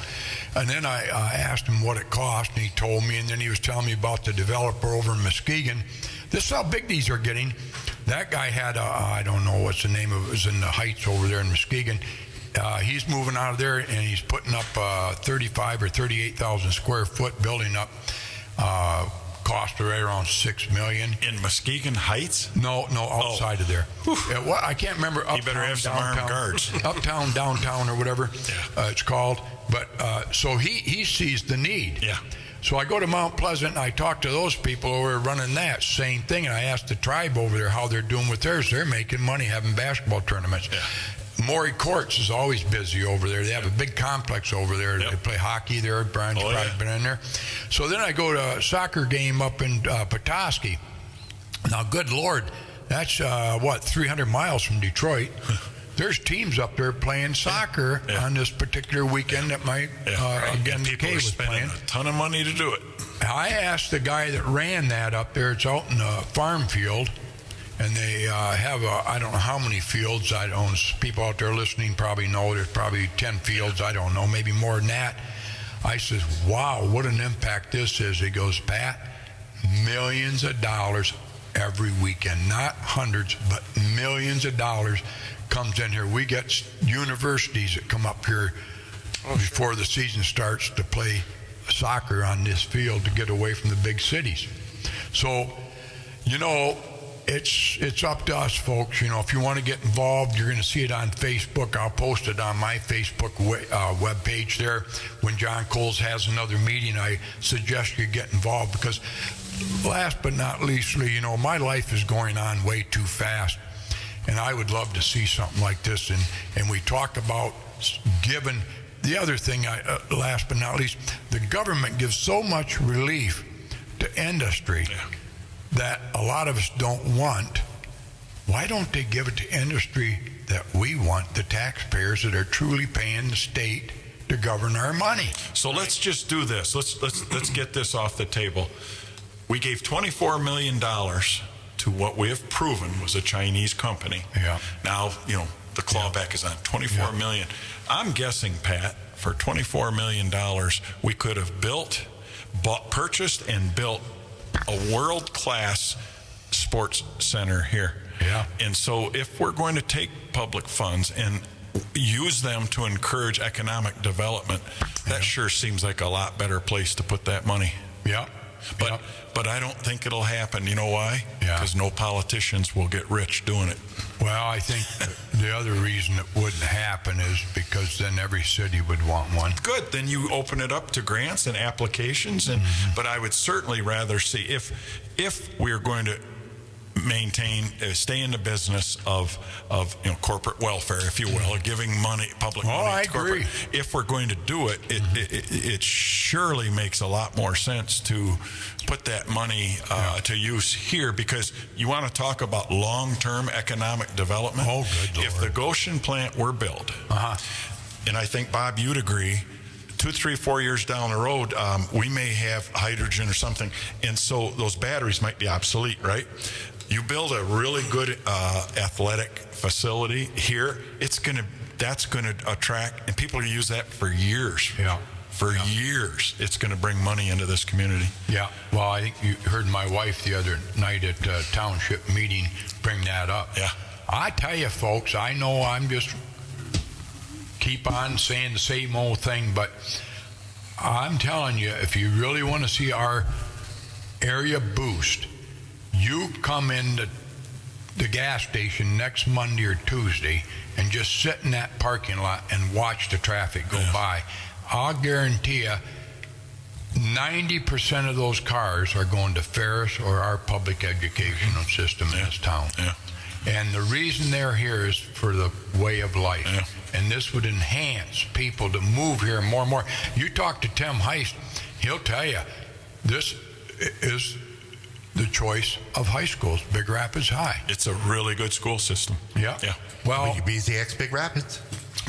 And then I asked him what it cost, and he told me, and then he was telling me about the developer over in Muskegon. This is how big these are getting. That guy had I don't know what's the name of it. It was in the Heights over there in Muskegon. He's moving out of there, and he's putting up 35 or 38,000 square foot building up. Cost right around $6 million. In Muskegon Heights? No, outside of there. I can't remember. You better have some armed guards. Uptown, downtown, or whatever it's called. But so he sees the need. Yeah. So I go to Mount Pleasant and I talk to those people over running that same thing, and I asked the tribe over there how they're doing with theirs. They're making money having basketball tournaments. Yeah. Maury Courts is always busy over there. They have a big complex over there. They play hockey there. Brian's probably been in there. So then I go to a soccer game up in Petoskey. Now, good Lord, that's 300 miles from Detroit. There's teams up there playing soccer on this particular weekend that might, again, people Kay are was spending playing. a ton of money to do it. I asked the guy that ran that up there. It's out in a farm field, and they have I don't know how many fields. I don't. People out there listening probably know there's probably 10 fields. I don't know, maybe more than that. I says, wow, what an impact this is. He goes, Pat, millions of dollars every weekend, not hundreds, but millions of dollars comes in here. We get universities that come up here before the season starts to play soccer on this field to get away from the big cities. So, it's up to us, folks. If you want to get involved, you're going to see it on Facebook. I'll post it on my Facebook webpage there. When John Coles has another meeting, I suggest you get involved, because last but not least, my life is going on way too fast. And I would love to see something like this. And we talk about giving. The other thing, last but not least, the government gives so much relief to industry that a lot of us don't want. Why don't they give it to industry that we want, the taxpayers that are truly paying the state to govern our money? So let's just do this. Let's get this off the table. We gave $24 million to what we have proven was a Chinese company. Yeah. Now, the clawback is on $24 million. I'm guessing, Pat, for $24 million, we could have purchased and built a world-class sports center here. Yeah. And so if we're going to take public funds and use them to encourage economic development, that sure seems like a lot better place to put that money. Yeah. But I don't think it'll happen. You know why? Yeah. Because no politicians will get rich doing it. Well, I think the other reason it wouldn't happen is because then every city would want one. Good. Then you open it up to grants and applications. But I would certainly rather see, if we're going to maintain, stay in the business of corporate welfare, if you will, or giving money, public money. I agree. If we're going to do it, it surely makes a lot more sense to put that money to use here, because you want to talk about long-term economic development. Oh, good Lord. If the Goshen plant were built, and I think, Bob, you'd agree, 2, 3, 4 years down the road, we may have hydrogen or something, and so those batteries might be obsolete, right? You build a really good athletic facility here, that's going to attract, and people are going to use that for years. Yeah. For years, it's going to bring money into this community. Yeah. Well, I think you heard my wife the other night at a township meeting bring that up. Yeah. I tell you, folks, I know I'm just keep on saying the same old thing, but I'm telling you, if you really want to see our area boost, you come into the gas station next Monday or Tuesday and just sit in that parking lot and watch the traffic go by. I'll guarantee you 90% of those cars are going to Ferris or our public educational system in this town. Yeah. And the reason they're here is for the way of life. Yeah. And this would enhance people to move here more and more. You talk to Tim Heist, he'll tell you this is the choice of high schools, Big Rapids High. It's a really good school system. Yeah. Yeah. Well, BZX Big Rapids.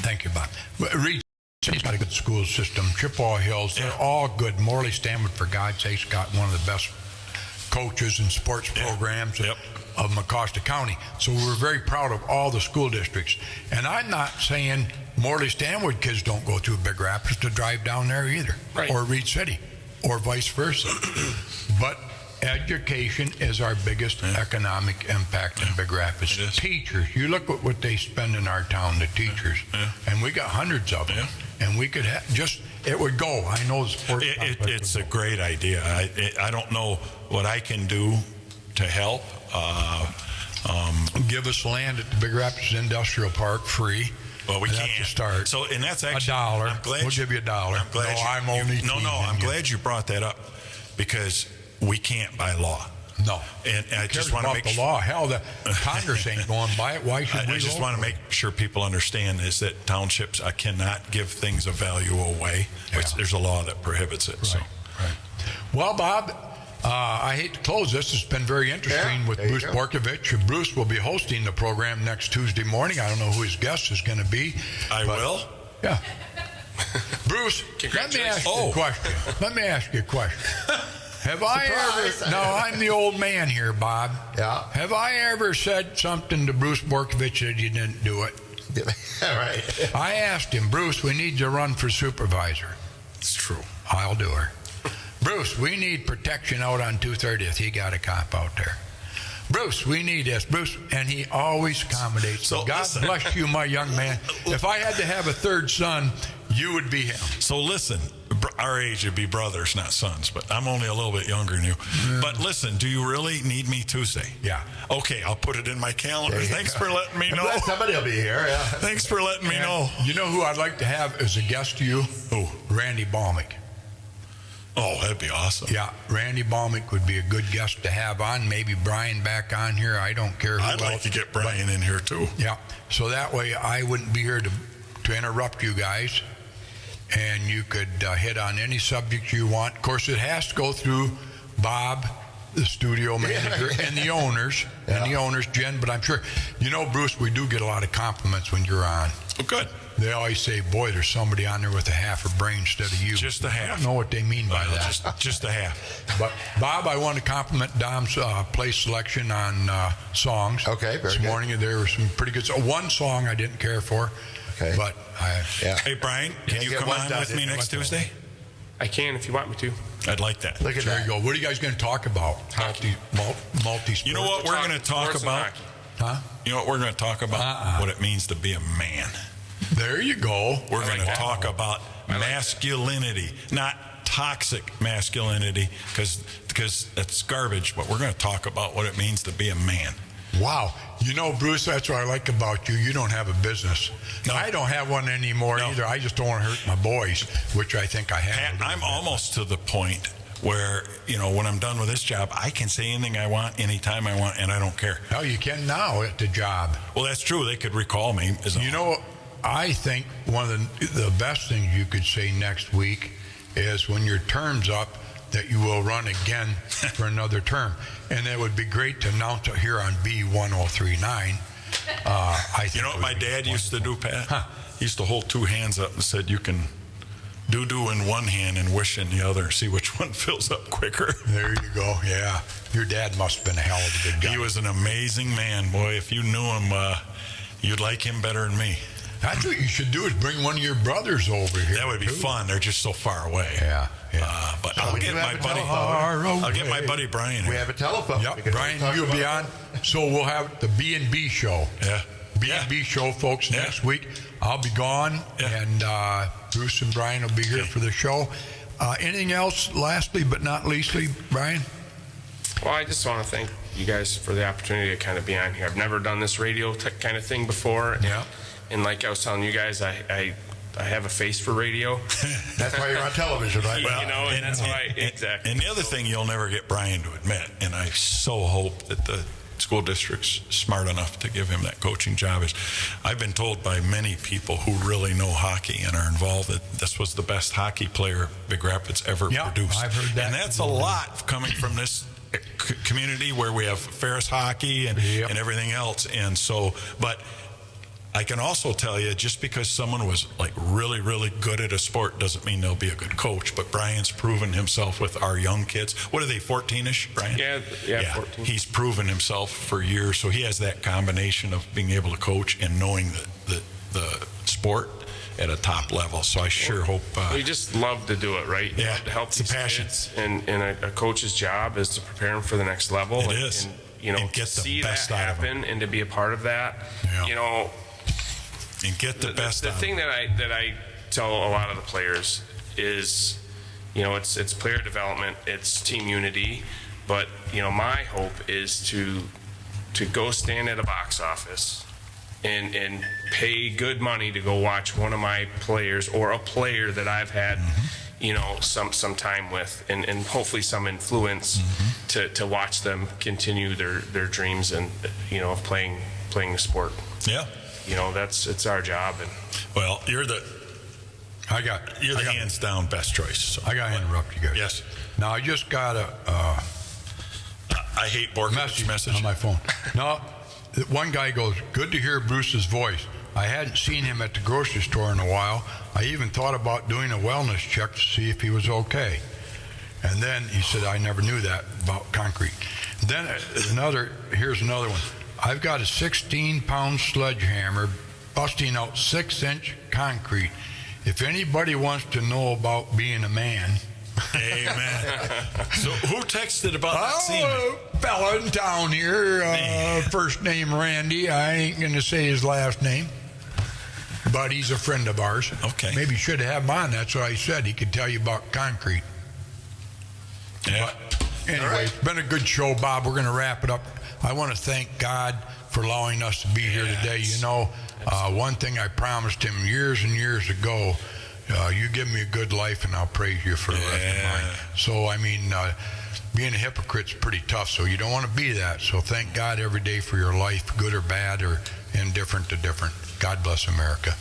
Thank you, Bob. Reed City's got a good school system. Chippewa Hills, they're all good. Morley Stanwood, for God's sakes, got one of the best coaches and sports programs of Mecosta County. So we're very proud of all the school districts. And I'm not saying Morley Stanwood kids don't go through Big Rapids to drive down there either, or Reed City, or vice versa. But education is our biggest economic impact in Big Rapids. Teachers, you look at what they spend in our town, the teachers, and we got hundreds of them. And we could have it would go. I know the sports. It's a great idea. I don't know what I can do to help. Give us land at the Big Rapids Industrial Park free. Well, we can't. To start. So, and that's actually $1. We'll give you $1. I'm glad I'm glad you brought that up, because we can't by law. No. And I just want to make the law. Hell, the Congress ain't going by it. Why should we? I just want to make sure people understand is that townships cannot give things of value away. There's a law that prohibits it. Right. Well, Bob, I hate to close this. It's been very interesting with Bruce Borkovich. Bruce will be hosting the program next Tuesday morning. I don't know who his guest is going to be. I will? Yeah. Bruce, let me ask you a question. Let me ask you a question. Have I ever... No, I'm the old man here, Bob. Yeah. Have I ever said something to Bruce Borkovich that you didn't do it? All right. I asked him, Bruce, we need to run for supervisor. It's true. I'll do her. Bruce, we need protection out on 230th. He got a cop out there. Bruce, we need this. Bruce, and he always accommodates. So God bless you, my young man. If I had to have a third son, you would be him. So listen, our age would be brothers, not sons, but I'm only a little bit younger than you. But listen, do you really need me Tuesday? Yeah. Okay, I'll put it in my calendar. Thanks for letting me know. Somebody will be here. Yeah. Thanks for letting me know. You know who I'd like to have as a guest to you? Who? Randy Baumick. Oh, that'd be awesome. Yeah, Randy Baumick would be a good guest to have on. Maybe Brian back on here. I don't care who I'd like to get Brian in here too. Yeah, so that way I wouldn't be here to interrupt you guys, and you could hit on any subject you want. Of course, it has to go through Bob, the studio manager, and the owners, Jen. But I'm sure, Bruce, we do get a lot of compliments when you're on. Oh, good. They always say, boy, there's somebody on there with a half a brain instead of you. Just a half. I don't know what they mean by that. Just a half. But, Bob, I want to compliment Dom's place selection on songs. Okay, very This morning, there were some pretty good songs. One song I didn't care for. Okay. But Hey, Brian, can you come on with me next Tuesday? I can if you want me to. I'd like that. Look at there that. you go. What are you guys going to talk about? Multi-sport. You know what we're going to talk about? Huh? You know what we're going to talk about? What it means to be a man. There you go. We're going to talk about masculinity, not toxic masculinity, because that's garbage, but we're going to talk about what it means to be a man. Wow. Bruce, that's what I like about you. You don't have a business. No. I don't have one anymore either. I just don't want to hurt my boys, which I think I have. I'm almost to the point where, when I'm done with this job, I can say anything I want, anytime I want, and I don't care. No, you can now at the job. Well, that's true. They could recall me. I think one of the best things you could say next week is when your term's up, that you will run again for another term. And it would be great to announce it here on B1039. I think what my dad used to do, Pat? Huh. He used to hold two hands up and said, you can do in one hand and wish in the other, see which one fills up quicker. There you go. Yeah. Your dad must have been a hell of a good guy. He was an amazing man. Boy, if you knew him, you'd like him better than me. That's what you should do, is bring one of your brothers over here. That would be fun. They're just so far away. Yeah. But I'll get my buddy Brian. We have a telephone. Yep. Brian, you'll be on. So we'll have the B&B show. Yeah. B&B show, folks, next week. I'll be gone, and Bruce and Brian will be here for the show. Anything else, lastly but not leastly, Brian? Well, I just want to thank you guys for the opportunity to kind of be on here. I've never done this radio kind of thing before. Yeah. And like I was telling you guys, I have a face for radio. That's why you're on television, right? Well, and that's why, exactly. And the other thing you'll never get Brian to admit, and I so hope that the school district's smart enough to give him that coaching job, is I've been told by many people who really know hockey and are involved that this was the best hockey player Big Rapids ever produced. I've heard that. And that's a lot coming from this community where we have Ferris hockey and everything else. And so, but I can also tell you, just because someone was like really, really good at a sport doesn't mean they'll be a good coach. But Brian's proven himself with our young kids. What are they, 14-ish, Brian? Yeah, 14. He's proven himself for years. So he has that combination of being able to coach and knowing the sport at a top level. So I sure hope. We just love to do it, right? Yeah, to help it's a passion. kids. And a coach's job is to prepare them for the next level. It is. And, and get to the see best that out of them. happen and to be a part of that. Yeah. And get the best. The thing that I tell a lot of the players is, it's player development, it's team unity, but my hope is to go stand at a box office and pay good money to go watch one of my players or a player that I've had some time with and hopefully some influence to watch them continue their dreams and of playing the sport. Yeah. It's our job. And well, you're the hands down best choice. So. I got to interrupt you guys. Yes. Now I just got I hate Borkovic's message on my phone. No, one guy goes, "Good to hear Bruce's voice. I hadn't seen him at the grocery store in a while. I even thought about doing a wellness check to see if he was okay." And then he said, "I never knew that about concrete." Then here's another one. I've got a 16-pound sledgehammer busting out 6-inch concrete. If anybody wants to know about being a man. Amen. So who texted about that scene? A fella in town here, first name Randy. I ain't going to say his last name, but he's a friend of ours. Okay. Maybe should have him on. That's what I said. He could tell you about concrete. Yeah. But anyway, it's been a good show, Bob. We're going to wrap it up. I want to thank God for allowing us to be here today. One thing I promised him years and years ago, you give me a good life and I'll praise you for the rest of mine. So, being a hypocrite's pretty tough, so you don't want to be that. So thank God every day for your life, good or bad or indifferent to different. God bless America.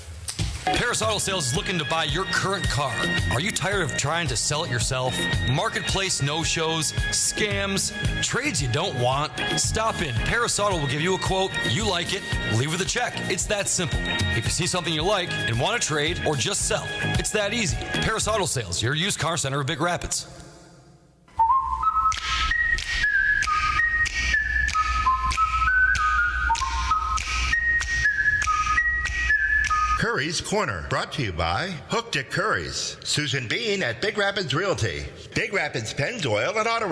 Paris Auto Sales is looking to buy your current car. Are you tired of trying to sell it yourself? Marketplace no-shows, scams, trades you don't want? Stop in. Paris Auto will give you a quote. You like it, leave with a check. It's that simple. If you see something you like and want to trade or just sell, it's that easy. Paris Auto Sales, your used car center of Big Rapids. Curries Corner, brought to you by Hooked at Curries. Susan Bean at Big Rapids Realty. Big Rapids Pennzoil and Auto